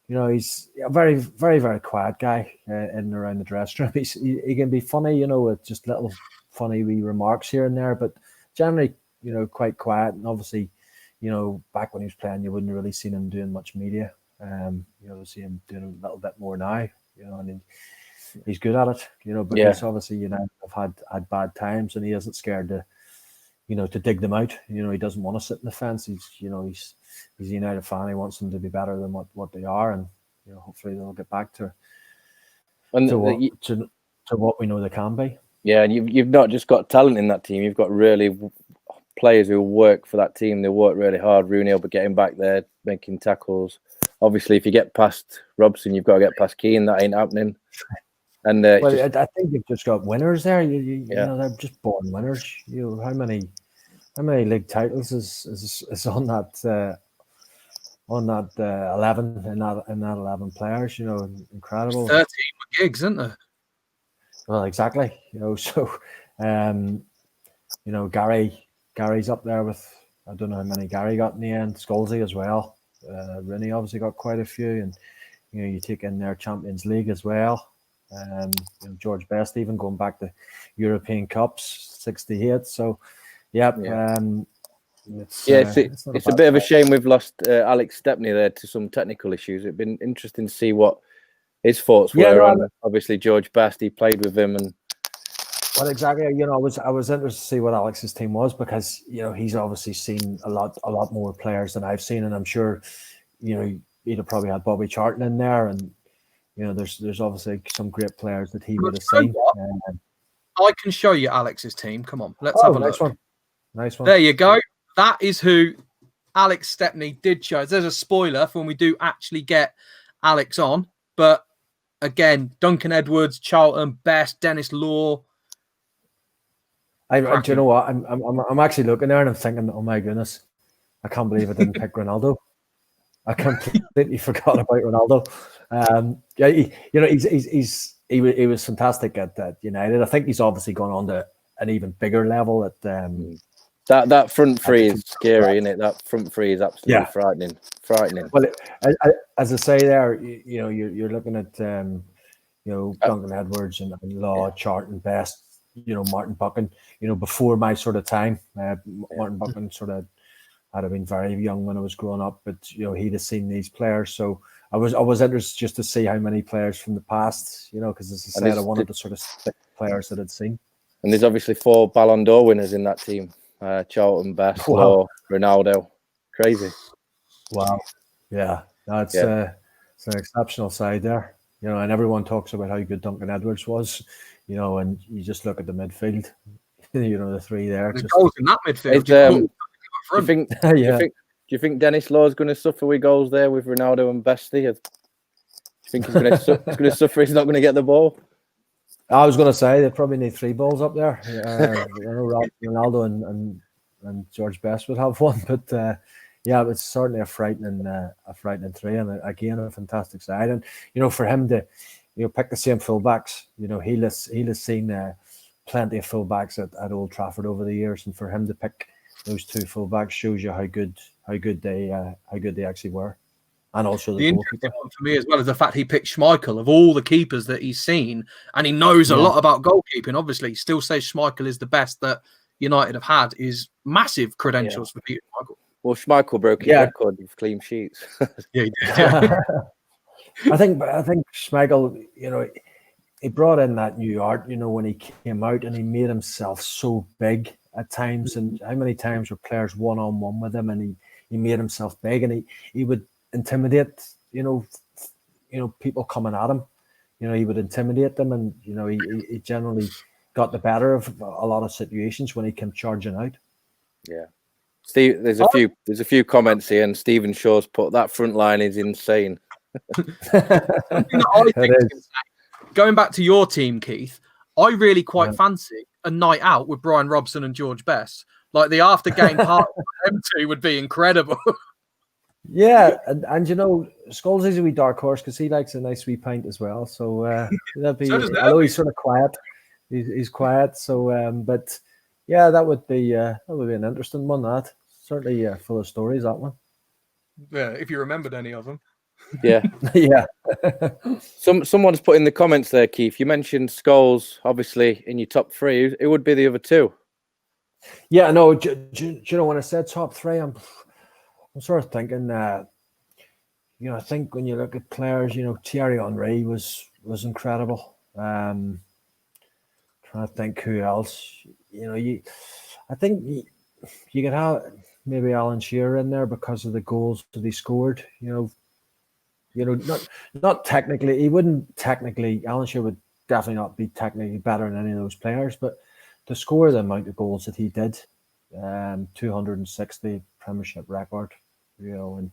he's a very, very, very quiet guy in and around the dressing room. He can be funny, with just little funny wee remarks here and there, but generally, quite quiet. And obviously, back when he was playing, you wouldn't really seen him doing much media. See him doing a little bit more now, and he's good at it, because obviously, have had bad times, and he isn't scared to, to dig them out. He doesn't want to sit in the fence. He's a United fan. He wants them to be better than what they are, and hopefully they'll get back to what we know they can be. Yeah, and you've not just got talent in that team. You've got really players who work for that team. They work really hard. Rooney will be getting back there, making tackles. Obviously, if you get past Robson, you've got to get past Keane. That ain't happening. And I think you've just got winners there. They're just born winners. How many league titles is on that 11 in that 11 players? Incredible. 13 gigs, isn't there? Well, exactly. So Gary's up there with, I don't know how many Gary got in the end. Scholesy as well. Rooney obviously got quite a few, and you take in their Champions League as well. George Best even going back to European Cups, 68. So, it's a bit of a shame we've lost Alex Stepney there to some technical issues. It'd been interesting to see what his thoughts were on obviously George Best. He played with him, and well, exactly. I was interested to see what Alex's team was, because he's obviously seen a lot more players than I've seen, and I'm sure he'd have probably had Bobby Charlton in there, and there's obviously some great players that he would have seen. I can show you Alex's team. Come on, let's have a look. Nice one. There you go. That is who Alex Stepney did choose. There's a spoiler for when we do actually get Alex on. But again, Duncan Edwards, Charlton, Best, Dennis Law. Do you know what? I'm actually looking there and I'm thinking, oh my goodness, I can't believe I didn't pick Ronaldo. I completely forgot about Ronaldo. He was fantastic at United. I think he's obviously gone on to an even bigger level at that front three is scary, isn't it? That front three is absolutely frightening. Well, as I say there, you're looking at Duncan Edwards and Law, Charlton, Best, Martin Buchan. Before my sort of time, Martin Buchan sort of I'd have been very young when I was growing up, but he'd have seen these players. So I was interested just to see how many players from the past, because as I said, I wanted to sort of stick players that I'd seen. And there's obviously 4 Ballon d'Or winners in that team: Charlton, Best, Law, Ronaldo. Crazy. Wow. Yeah, it's an exceptional side there. And everyone talks about how good Duncan Edwards was. And you just look at the midfield. The 3 there. The goals in that midfield. Do you think Dennis Law is going to suffer with goals there with Ronaldo and Bestie? Do you think he's going to suffer? He's not going to get the ball. I was going to say they probably need 3 balls up there. Ronaldo and George Best would have one, but it's certainly a frightening 3, and again a fantastic side. And for him to pick the same fullbacks, he'll have seen plenty of fullbacks at Old Trafford over the years, and for him to pick those two fullbacks shows you how good they actually were, and also the interesting one for me as well is the fact he picked Schmeichel of all the keepers that he's seen, and he knows a lot about goalkeeping. Obviously, still says Schmeichel is the best that United have had. Is massive credentials for Peter Schmeichel. Well, Schmeichel broke his record with clean sheets. Yeah, he did. Yeah. I think Schmeichel, he brought in that new art, when he came out, and he made himself so big at times. And how many times were players one-on-one with him, and he made himself big, and he would intimidate, people coming at him. He would intimidate them, and he generally got the better of a lot of situations when he came charging out. Yeah. Steve, there's a few comments here, and Stephen Shaw's put that front line is insane. Going back to your team, Keith, I really quite fancy a night out with Brian Robson and George Best. Like the after game party for them two would be incredible. Yeah, and Scholes is a wee dark horse because he likes a nice wee pint as well. So that'd be. Although he's sort of quiet, he's quiet. So, but yeah, that would be an interesting one. That certainly full of stories. That one. Yeah, if you remembered any of them. Yeah, yeah. Someone's put in the comments there, Keith. You mentioned Scholes, obviously in your top three. It would be the other two. Yeah, no. Do you know when I said top three, I'm sort of thinking. I think when you look at players, Thierry Henry was incredible. Trying to think who else. I think you could have maybe Alan Shearer in there because of the goals that he scored. Not technically, he wouldn't technically. Alan Shearer would definitely not be technically better than any of those players, but to score the amount of goals that he did, 260 Premiership record, and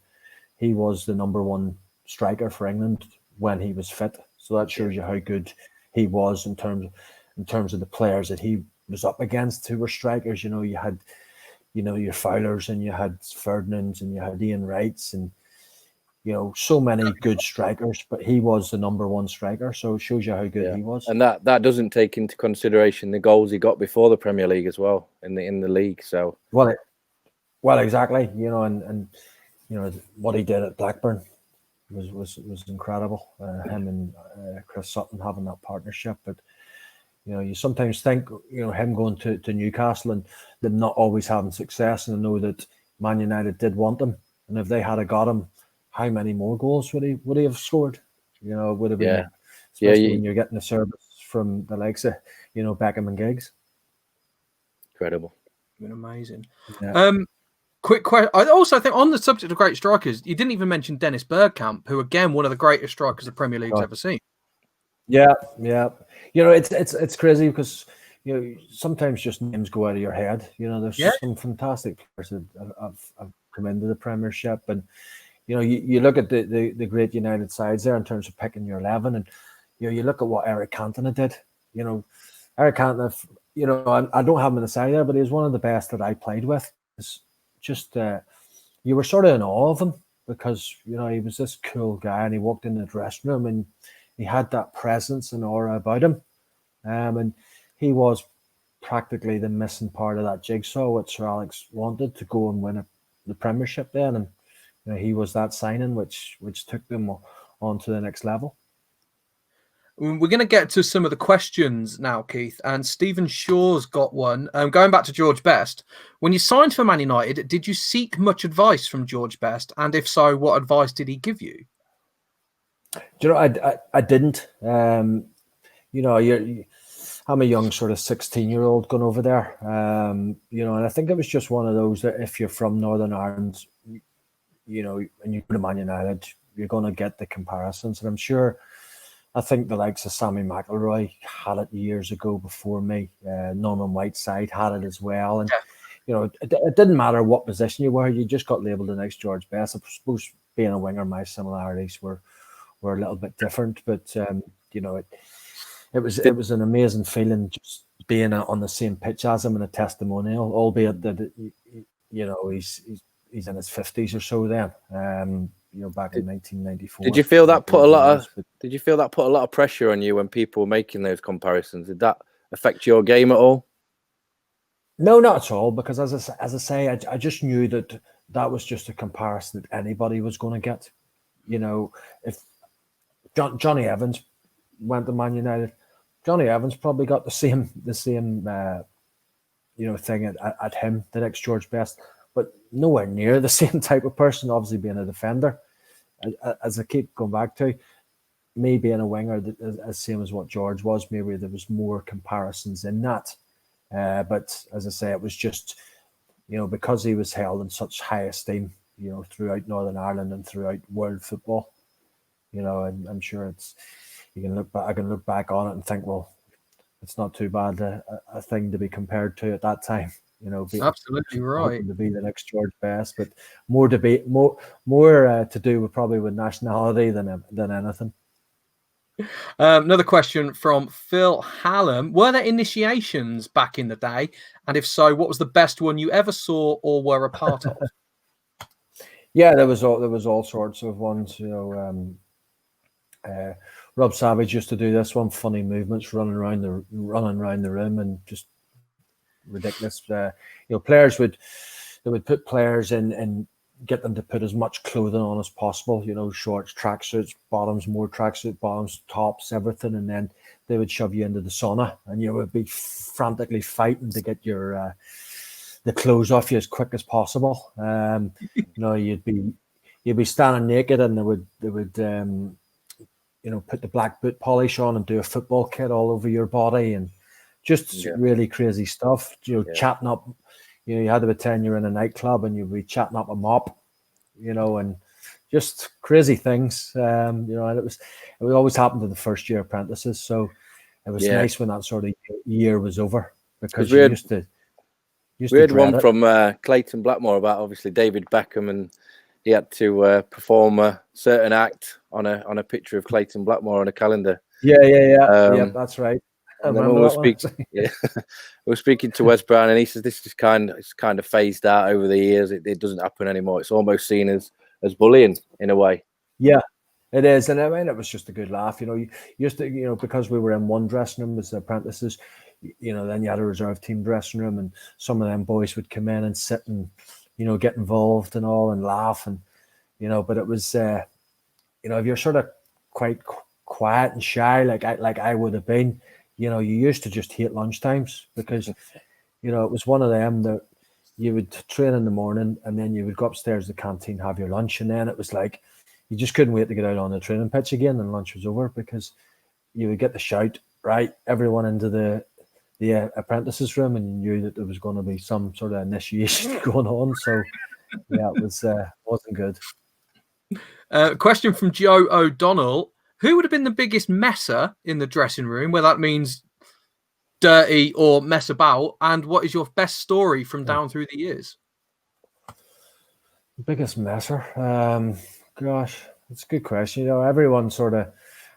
he was the number one striker for England when he was fit. So that shows you how good he was in terms of the players that he was up against who were strikers. You had, your Fowlers, and you had Ferdinands, and you had Ian Wrights, and so many good strikers, but he was the number one striker, so it shows you how good he was. And that doesn't take into consideration the goals he got before the Premier League as well in the league. So well, exactly. And what he did at Blackburn was incredible. Him and Chris Sutton having that partnership, but you sometimes think him going to Newcastle and them not always having success, and I know that Man United did want him, and if they had got him, how many more goals would he have scored? It would have been, especially when you're getting a service from the likes of, Beckham and Giggs. Incredible. Been amazing. Yeah. Quick question. I also think on the subject of great strikers, you didn't even mention Dennis Bergkamp, who again, one of the greatest strikers the Premier League's ever seen. Yeah. It's crazy because, sometimes just names go out of your head. There's some fantastic players that have come into the Premiership, and you look at the great United sides there in terms of picking your 11, and you look at what Eric Cantona did. Eric Cantona, I don't have him in the side there, but he was one of the best that I played with. It's just you were sort of in awe of him because he was this cool guy, and he walked in the dressing room and he had that presence and aura about him, and he was practically the missing part of that jigsaw which Sir Alex wanted to go and win the Premiership then, and he was that signing which took them on to the next level. We're going to get to some of the questions now, Keith, and Stephen Shaw's got one. Going back to George Best, when you signed for Man United, did you seek much advice from George Best? And if so, what advice did he give you? I didn't. I'm a young sort of 16-year-old going over there, and I think it was just one of those that if you're from Northern Ireland, and you go to Man United, you're going to get the comparisons. And I'm sure, I think the likes of Sammy McIlroy had it years ago before me. Norman Whiteside had it as well. And, it didn't matter what position you were. You just got labelled the next George Best. I suppose being a winger, my similarities were a little bit different. But, it was an amazing feeling just being on the same pitch as him in a testimonial, albeit that, he's in his 50s or so then, back in 1994. Did you feel that put a lot of pressure on you when people were making those comparisons? Did that affect your game at all? No, not at all. Because as I say, I just knew that was just a comparison that anybody was going to get. You know, if Johnny Evans went to Man United, Johnny Evans probably got the same thing at him, the next George Best, but nowhere near the same type of person. Obviously, being a defender, as I keep going back to, me being a winger, as same as what George was. Maybe there was more comparisons in that. But as I say, it was just, because he was held in such high esteem, throughout Northern Ireland and throughout world football. And I'm sure I can look back on it and think, well, it's not too bad a thing to be compared to at that time. Absolutely right. To be the next George Best, but more to do with probably with nationality than anything. Another question from Phil Hallam. Were there initiations back in the day? And if so, what was the best one you ever saw or were a part of? Yeah, there was all sorts of ones. Rob Savage used to do this one, funny movements, running around the room, and just ridiculous. Players would put players in and get them to put as much clothing on as possible. Shorts, tracksuits, bottoms, more tracksuit bottoms, tops, everything, and then they would shove you into the sauna, and you would be frantically fighting to get your the clothes off you as quick as possible. You'd be standing naked, and they would put the black boot polish on and do a football kit all over your body, and just really crazy stuff. Chatting up. You had to pretend you're in a nightclub and you'd be chatting up a mop, and just crazy things. And it would always happen to the first year apprentices. So it was nice when that sort of year was over, because you used to. We had one from Clayton Blackmore about obviously David Beckham, and he had to perform a certain act on a picture of Clayton Blackmore on a calendar. Yeah, that's right. And then when we're speaking to Wes Brown, and he says this is kind of phased out over the years. It doesn't happen anymore. It's almost seen as bullying in a way. Yeah, it is, and I mean it was just a good laugh. You used to, because we were in one dressing room as apprentices. Then you had a reserve team dressing room, and some of them boys would come in and sit and get involved and all and laugh, and but it was if you're sort of quite quiet and shy like I would have been. You used to just hate lunchtimes, because, it was one of them that you would train in the morning and then you would go upstairs to the canteen, have your lunch, and then it was like you just couldn't wait to get out on the training pitch again and lunch was over, because you would get the shout, right, everyone into the apprentices room, and you knew that there was going to be some sort of initiation going on. So, yeah, it wasn't good. Question from Joe O'Donnell. Who would have been the biggest messer in the dressing room, whether that means dirty or mess about? And what is your best story from down through the years? Biggest messer? Gosh, it's a good question. Everyone sort of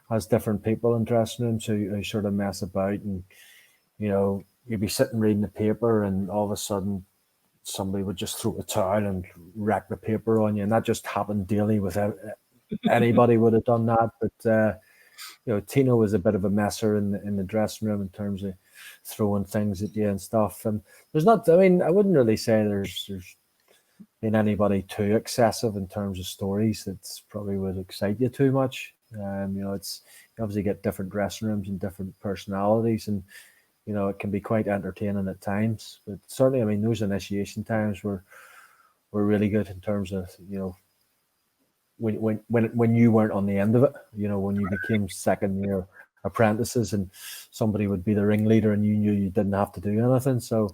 has different people in dressing rooms who sort of mess about, and, you'd be sitting reading the paper and all of a sudden somebody would just throw a towel and wreck the paper on you. And that just happened daily without anybody would have done that, but Tino was a bit of a messer in the dressing room in terms of throwing things at you and stuff. And I wouldn't really say there's been anybody too excessive in terms of stories that probably would excite you too much. It's you obviously get different dressing rooms and different personalities, and it can be quite entertaining at times. But certainly, those initiation times were really good in terms of when you weren't on the end of it, when you became second year apprentices and somebody would be the ringleader and you knew you didn't have to do anything. So,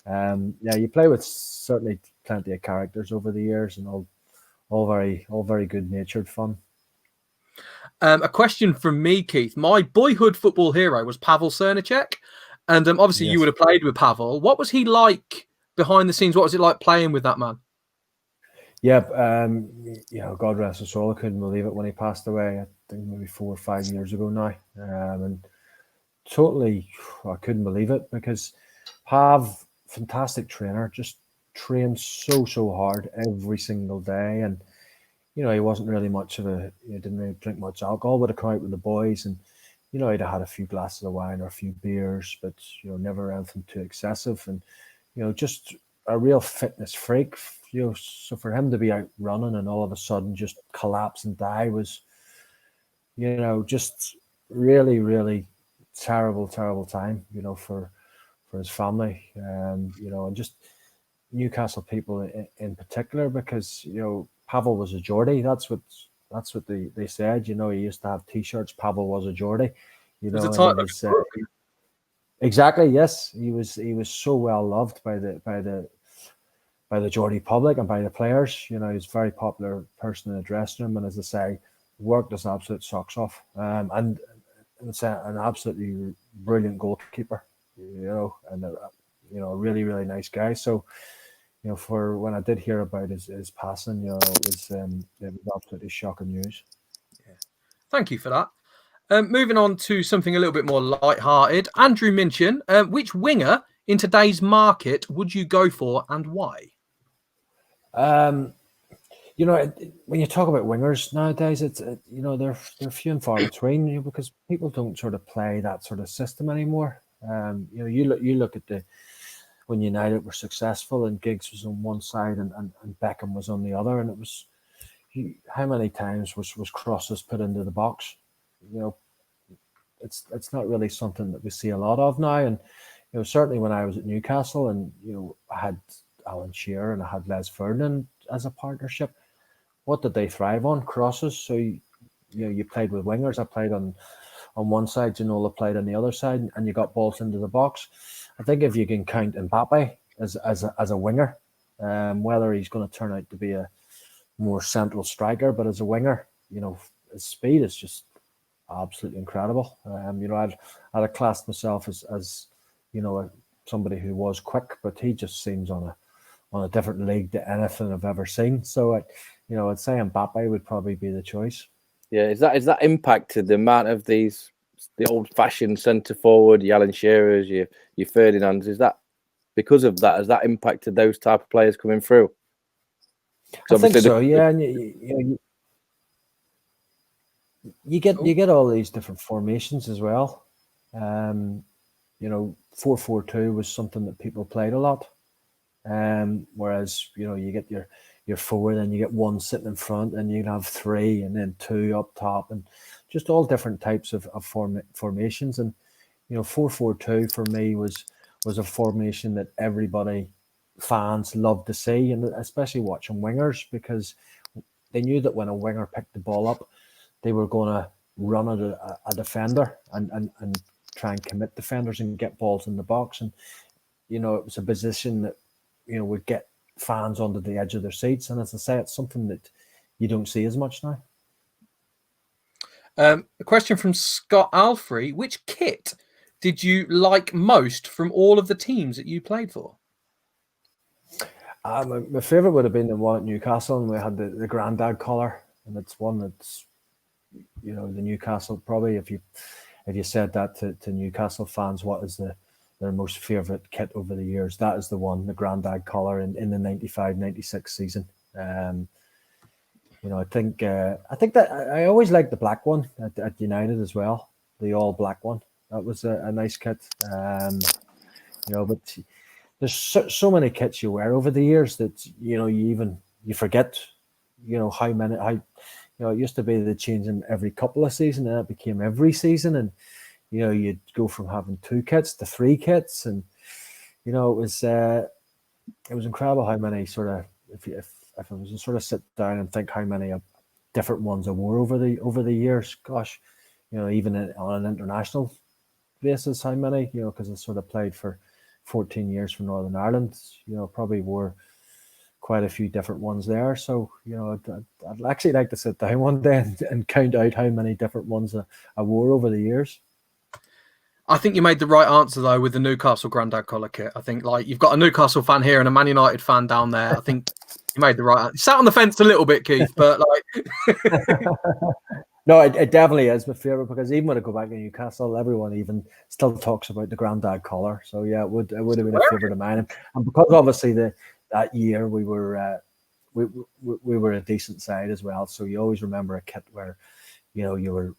you play with certainly plenty of characters over the years, and all very good natured fun. A question from me, Keith. My boyhood football hero was Pavel Srnicek, and obviously you would have played with Pavel. What was he like behind the scenes? What was it like playing with that man? Yeah, God rest his soul. I couldn't believe it when he passed away. I think maybe 4 or 5 years ago now. And totally, I couldn't believe it, because Pav, fantastic trainer, just trained so hard every single day. And, he wasn't really much of he didn't really drink much alcohol, but he come out with the boys and, you know, he'd have had a few glasses of wine or a few beers, but, you know, never anything too excessive. And, you know, just a real fitness freak, you know, so for him to be out running and all of a sudden just collapse and die was, you know, just really, really terrible time, you know, for his family, you know, and just Newcastle people in particular, because, you know, Pavel was a Geordie. That's what they said. You know, he used to have T-shirts. Pavel was a Geordie. You know, It was and he was exactly, yes. He was so well loved by the Geordie public and by the players. You know, he's a very popular person in the dressing room, and as I say, worked his absolute socks off. And it's an absolutely brilliant goalkeeper. You know, and you know, a really, really nice guy. So, you know, for when I did hear about his passing, you know, it was absolutely shocking news. Yeah. Thank you for that. Moving on to something a little bit more light-hearted. Andrew Minchin, which winger in today's market would you go for and why? You know, when you talk about wingers nowadays, it's you know, they're few and far between, you know, because people don't sort of play that sort of system anymore. You know, you look at when United were successful and Giggs was on one side and Beckham was on the other, and it was how many times was crosses put into the box? You know, it's not really something that we see a lot of now. And you know, certainly when I was at Newcastle, and you know, I had Alan Shearer and I had Les Ferdinand as a partnership. What did they thrive on? Crosses. So you know, you played with wingers. I played on one side, Ginola played on the other side, and you got balls into the box. I think if you can count Mbappe as a winger, whether he's going to turn out to be a more central striker, but as a winger, you know, his speed is just absolutely incredible. You know, I'd have classed myself as you know, somebody who was quick, but he just seems on a different league to anything I've ever seen. So, you know, I'd say Mbappe would probably be the choice. Yeah, is that impacted the amount of the old-fashioned centre forward, your Alan Shearers, your Ferdinands? Is that because of that? Has that impacted those type of players coming through? I think so. Yeah, and you get all these different formations as well. You know, 4-4-2 was something that people played a lot. Whereas, you know, you get your forward and you get one sitting in front, and you'd have three and then two up top, and just all different types of formations. And you know, 4-4-2 for me was a formation that everybody, fans, loved to see, and especially watching wingers, because they knew that when a winger picked the ball up, they were going to run at a defender and try and commit defenders and get balls in the box. And you know, it was a position that, you know, would get fans onto the edge of their seats. And as I say, it's something that you don't see as much now. A question from Scott Alfrey. Which kit did you like most from all of the teams that you played for? My favourite would have been the one at Newcastle, and we had the Grandad collar. And it's one that's, you know, the Newcastle, probably if you said that to Newcastle fans, what is their most favourite kit over the years, that is the one, the Grandad collar in the 95-96 season. You know, I think that I always liked the black one at United as well, the all black one. That was a nice kit. You know, but there's so many kits you wear over the years that, you know, you forget, you know, how you know, it used to be the changing every couple of seasons, and it became every season, and you know, you'd go from having 2 kits to 3 kits, and you know, it was incredible how many sort of, if I was to sort of sit down and think how many different ones I wore over the years, gosh, you know, even on an international basis, how many, you know, because I sort of played for 14 years for Northern Ireland, you know, probably wore quite a few different ones there. So, you know, I'd actually like to sit down one day and count out how many different ones I wore over the years. I think you made the right answer, though, with the Newcastle Grandad collar kit. I think, like, you've got a Newcastle fan here and a Man United fan down there. I think you made the right answer. You sat on the fence a little bit, Keith, but, like... No, it definitely is my favourite, because even when I go back to Newcastle, everyone even still talks about the Grandad collar. So, yeah, it would have been a favourite of mine. And because, obviously, that year we were a decent side as well. So you always remember a kit where, you know, you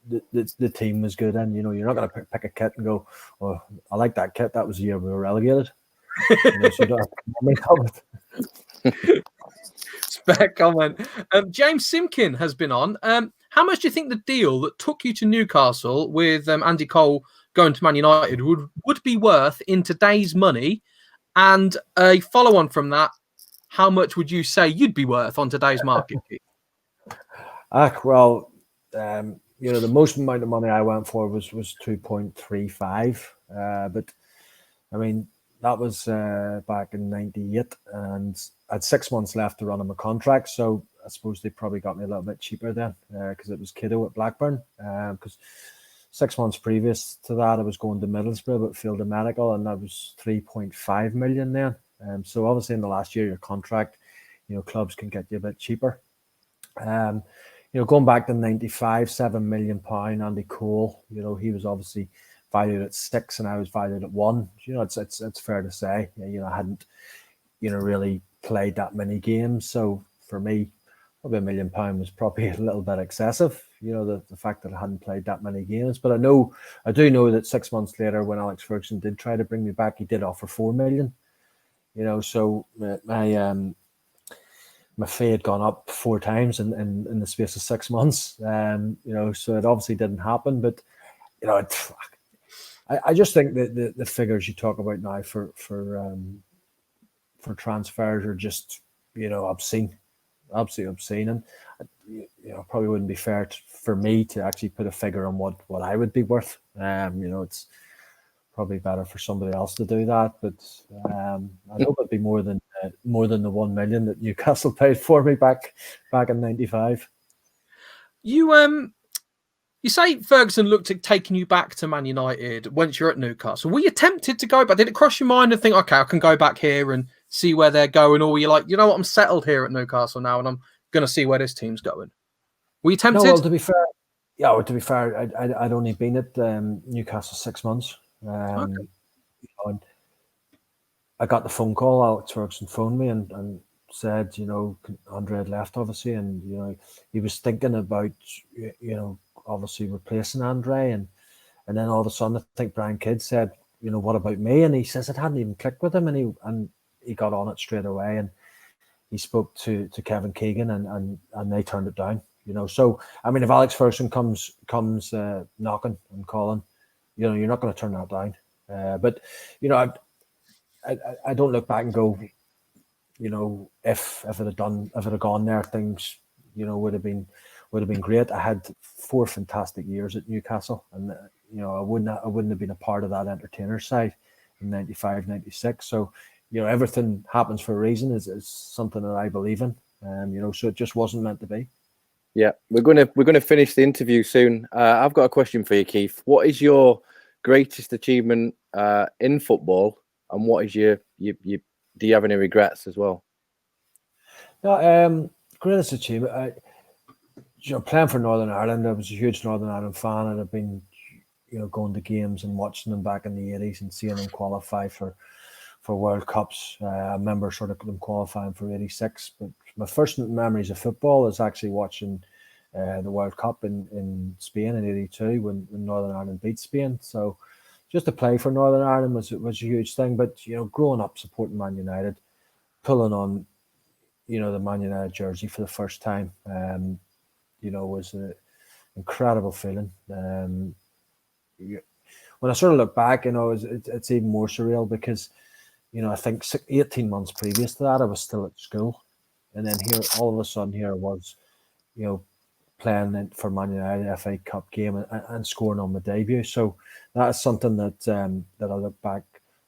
the team was good in. You know, you're not going to pick a kit and go, "Oh, I like that kit. That was the year we were relegated." You know, so you don't have to make of it. Fair comment. James Simkin has been on. How much do you think the deal that took you to Newcastle with Andy Cole going to Man United would be worth in today's money? And a follow-on from that, how much would you say you'd be worth on today's market? Well, you know, the most amount of money I went for was 2.35. But I mean, that was back in '98, and I had 6 months left to run on my contract. So I suppose they probably got me a little bit cheaper then, because it was Kiddo at Blackburn. Because 6 months previous to that, I was going to Middlesbrough but failed a medical, and that was 3.5 million then. So obviously in the last year of your contract, you know, clubs can get you a bit cheaper. You know, going back to '95, £7 million, Andy Cole, you know, he was obviously valued at 6 and I was valued at 1. You know, it's fair to say, you know, I hadn't, you know, really played that many games. So for me, probably £1 million was probably a little bit excessive, you know, the fact that I hadn't played that many games. But I do know that 6 months later, when Alex Ferguson did try to bring me back, he did offer 4 million, you know, so my fee had gone up 4 times in the space of 6 months. You know, so it obviously didn't happen. But, you know, I just think that the figures you talk about now for transfers are just, you know, obscene, absolutely obscene. And, you know, probably wouldn't be fair for me to actually put a figure on what I would be worth. You know, it's probably better for somebody else to do that. But I hope it'd be more than the 1 million that Newcastle paid for me back in '95. You say Ferguson looked at taking you back to Man United once you're at Newcastle. Were you tempted to go back? Did it cross your mind and think, okay, I can go back here and see where they're going? Or were you like, you know what, I'm settled here at Newcastle now and I'm going to see where this team's going? Were you tempted? No, well, to be fair, I'd only been at Newcastle 6 months. Okay. You know, and I got the phone call. Alex Ferguson phoned me and said, you know, Andre had left, obviously, and, you know, he was thinking about, you know, obviously replacing Andre, and then all of a sudden I think Brian Kidd said, you know, what about me? And he says it hadn't even clicked with him, and he got on it straight away, and he spoke to Kevin Keegan, and they turned it down, you know. So I mean, if Alex Ferguson comes knocking and calling, you know, you're not going to turn that down. But you know, I don't look back and go, you know, if it had gone there, things, you know, would have been great. I had 4 fantastic years at Newcastle, and you know, I wouldn't have been a part of that entertainer side in '95, '96. So, you know, everything happens for a reason is something that I believe in. You know, so it just wasn't meant to be. Yeah, we're gonna finish the interview soon. I've got a question for you, Keith. What is your greatest achievement in football, and what is your do you have any regrets as well? No, greatest achievement. You know, playing for Northern Ireland, I was a huge Northern Ireland fan, and I've been, you know, going to games and watching them back in the '80s and seeing them qualify for World Cups. I remember sort of them qualifying for '86, but my first memories of football is actually watching the World Cup in Spain in '82 when Northern Ireland beat Spain. So just to play for Northern Ireland was a huge thing. But, you know, growing up supporting Man United, pulling on, you know, the Man United jersey for the first time, you know, was an incredible feeling. When I sort of look back, you know, it's even more surreal because, you know, I think 18 months previous to that, I was still at school. And then here, all of a sudden, here I was, you know, playing for Man United FA Cup game and scoring on my debut. So that is something that I look back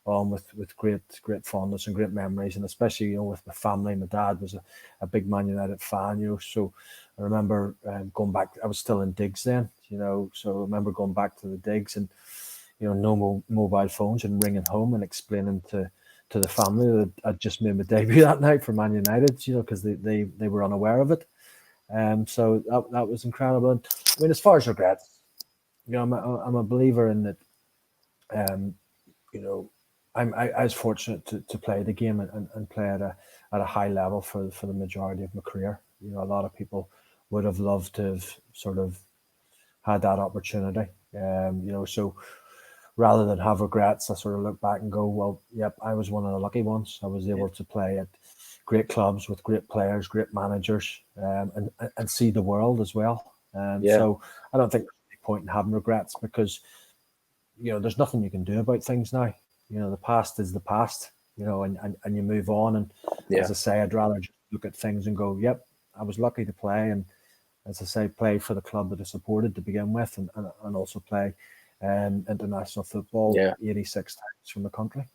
on with great fondness and great memories, and especially, you know, with my family. My dad was a big Man United fan, you know, so I remember going back. I was still in digs then, you know, so I remember going back to the digs and, you know, no mobile phones, and ringing home and explaining to the family that I'd just made my debut that night for Man United, you know, because they were unaware of it. So that was incredible. And I mean, as far as regrets, you know, I'm a believer in that. You know, I was fortunate to play the game and play at a high level for the majority of my career. You know, a lot of people would have loved to have sort of had that opportunity. So rather than have regrets, I sort of look back and go, well, yep, I was one of the lucky ones. I was able to play at great clubs with great players, great managers, and see the world as well. So I don't think there's any point in having regrets, because there's nothing you can do about things now. The past is the past, and you move on. And as I say, I'd rather just look at things and go, yep, I was lucky to play. And as I say, play for the club that I supported to begin with, and also play international football 86 times from the country.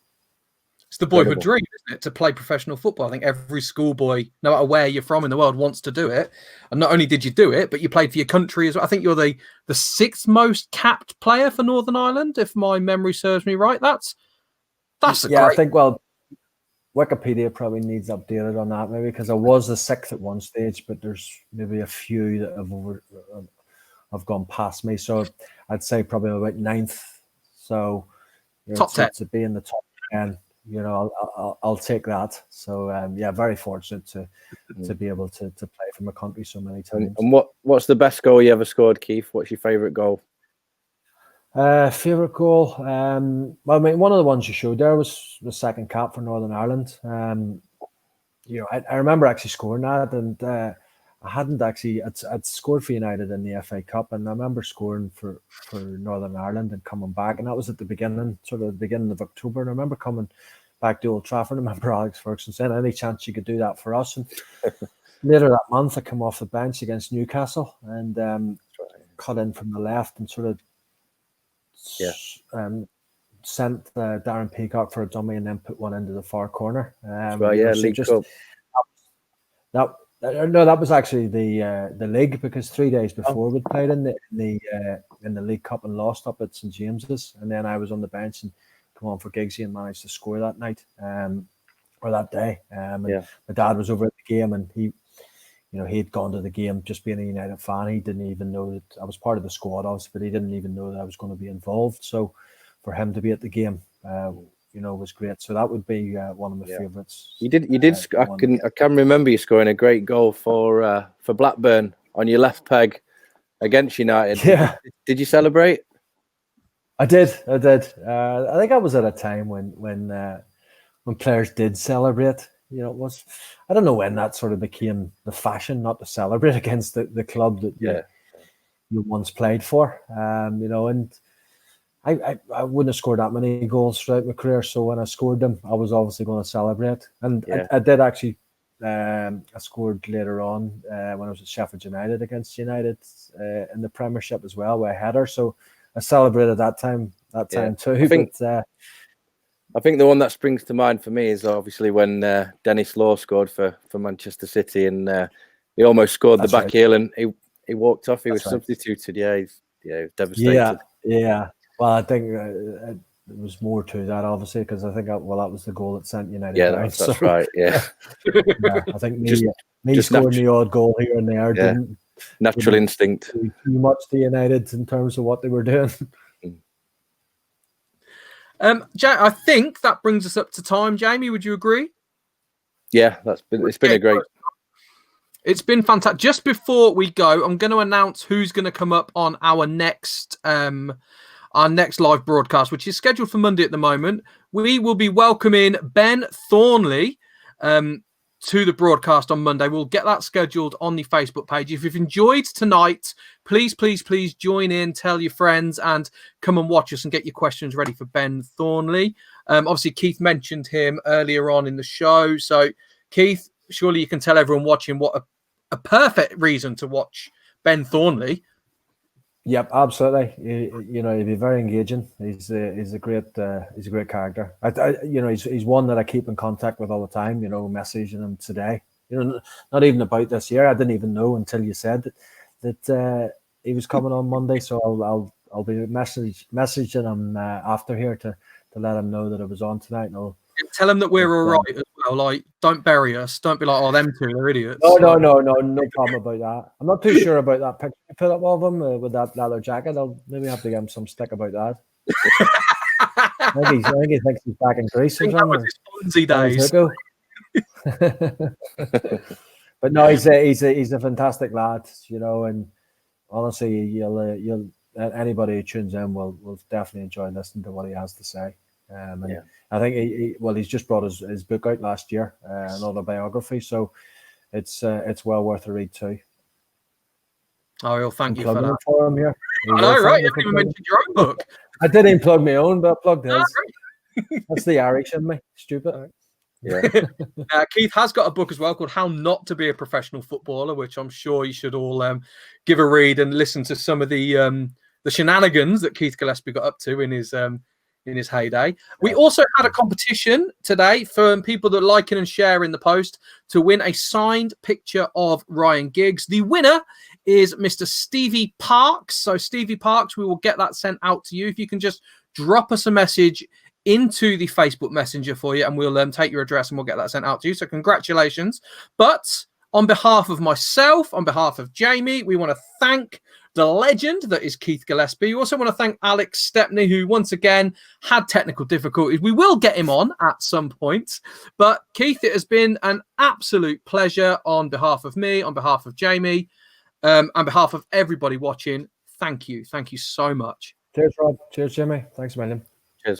It's the boyhood dream, isn't it, to play professional football? I think every schoolboy, no matter where you're from in the world, wants to do it. And not only did you do it, but you played for your country as well. I think you're the sixth most capped player for Northern Ireland, if my memory serves me right. That's great. I think, well, Wikipedia probably needs updated on that, maybe, because I was the sixth at one stage, but there's maybe a few that have gone past me. So I'd say probably about ninth. So top 10 to be in the top 10. I'll take that. So very fortunate to be able to play for my country so many times. And what's the best goal you ever scored, Keith? What's your favourite goal? Favourite goal? Well, I mean, one of the ones you showed there was the second cap for Northern Ireland. I remember actually scoring that, and I hadn't actually. I'd scored for United in the FA Cup, and I remember scoring for Northern Ireland and coming back, and that was at the beginning of October. And I remember coming back to Old Trafford, and I remember Alex Ferguson saying, "Any chance you could do that for us?" And later that month, I come off the bench against Newcastle and cut in from the left and sort of sent Darren Peacock for a dummy, and then put one into the far corner. League Cup. That was actually the league, because 3 days before we'd played in the League Cup and lost up at St James's, and then I was on the bench and come on for Giggsy and managed to score that night or that day. My dad was over at the game, and he'd gone to the game just being a United fan. He didn't even know that I was part of the squad, obviously, but he didn't even know that I was going to be involved. So for him to be at the game, was great. So that would be one of my favourites. You did. I can remember you scoring a great goal for Blackburn on your left peg against United. Yeah. Did you celebrate? I did. I think I was at a time when players did celebrate. It was. I don't know when that sort of became the fashion, not to celebrate against the club that you once played for. And I wouldn't have scored that many goals throughout my career, so when I scored them, I was obviously going to celebrate. And I did actually. I scored later on when I was at Sheffield United against United in the Premiership as well with a header. So I celebrated that time too. I think the one that springs to mind for me is obviously when Dennis Law scored for Manchester City, and he almost scored the back heel, and he walked off. He was substituted. He's devastated. Yeah. Well, I think there was more to that, obviously, because I think that was the goal that sent United down. That's right. Yeah. I think me scoring the odd goal here and there didn't natural instinct do too much to United in terms of what they were doing. Jack, I think that brings us up to time. Jamie, would you agree? Yeah, it's been a great. It's been fantastic. Just before we go, I'm going to announce who's going to come up on our next live broadcast, which is scheduled for Monday at the moment. We will be welcoming Ben Thornley to the broadcast on Monday. We'll get that scheduled on the Facebook page. If you've enjoyed tonight, please join in, tell your friends, and come and watch us and get your questions ready for Ben Thornley. Obviously, Keith mentioned him earlier on in the show. So, Keith, surely you can tell everyone watching what a perfect reason to watch Ben Thornley. Yep, absolutely. He'd be very engaging. He's a great character. He's one that I keep in contact with all the time. Messaging him today. Not even about this year. I didn't even know until you said that he was coming on Monday. So I'll be messaging him after here to let him know that I was on tonight. And tell him that we're all right as well. Like, don't bury us. Don't be like, oh, them two, they're idiots. No problem about that. I'm not too sure about that picture you put up of him with that leather jacket. I'll maybe have to give him some stick about that. I think he thinks he's back in Greece or something. That was his Fonzie days. But no, he's a fantastic lad, and honestly, you'll anybody who tunes in will definitely enjoy listening to what he has to say. And I think he's just brought his book out last year, an autobiography, so it's well worth a read too. Oh, well, thank you for that. For him here. I know, right? You haven't even mentioned your own book. I didn't even plug my own, but I plugged his. Right. That's the Irish in me. Stupid. Yeah. Keith has got a book as well called How Not to Be a Professional Footballer, which I'm sure you should all give a read and listen to some of the shenanigans that Keith Gillespie got up to in his heyday. We also had a competition today for people that like and share in the post to win a signed picture of Ryan Giggs. The winner is Mr. Stevie Parks. So Stevie Parks, we will get that sent out to you. If you can just drop us a message into the Facebook Messenger for you, and we'll take your address and we'll get that sent out to you. So congratulations. But on behalf of myself, on behalf of Jamie, we want to thank the legend that is Keith Gillespie. We also want to thank Alex Stepney, who once again had technical difficulties. We will get him on at some point. But Keith, it has been an absolute pleasure on behalf of me, on behalf of Jamie, on behalf of everybody watching. Thank you. Thank you so much. Cheers, Rob. Cheers, Jimmy. Thanks a million.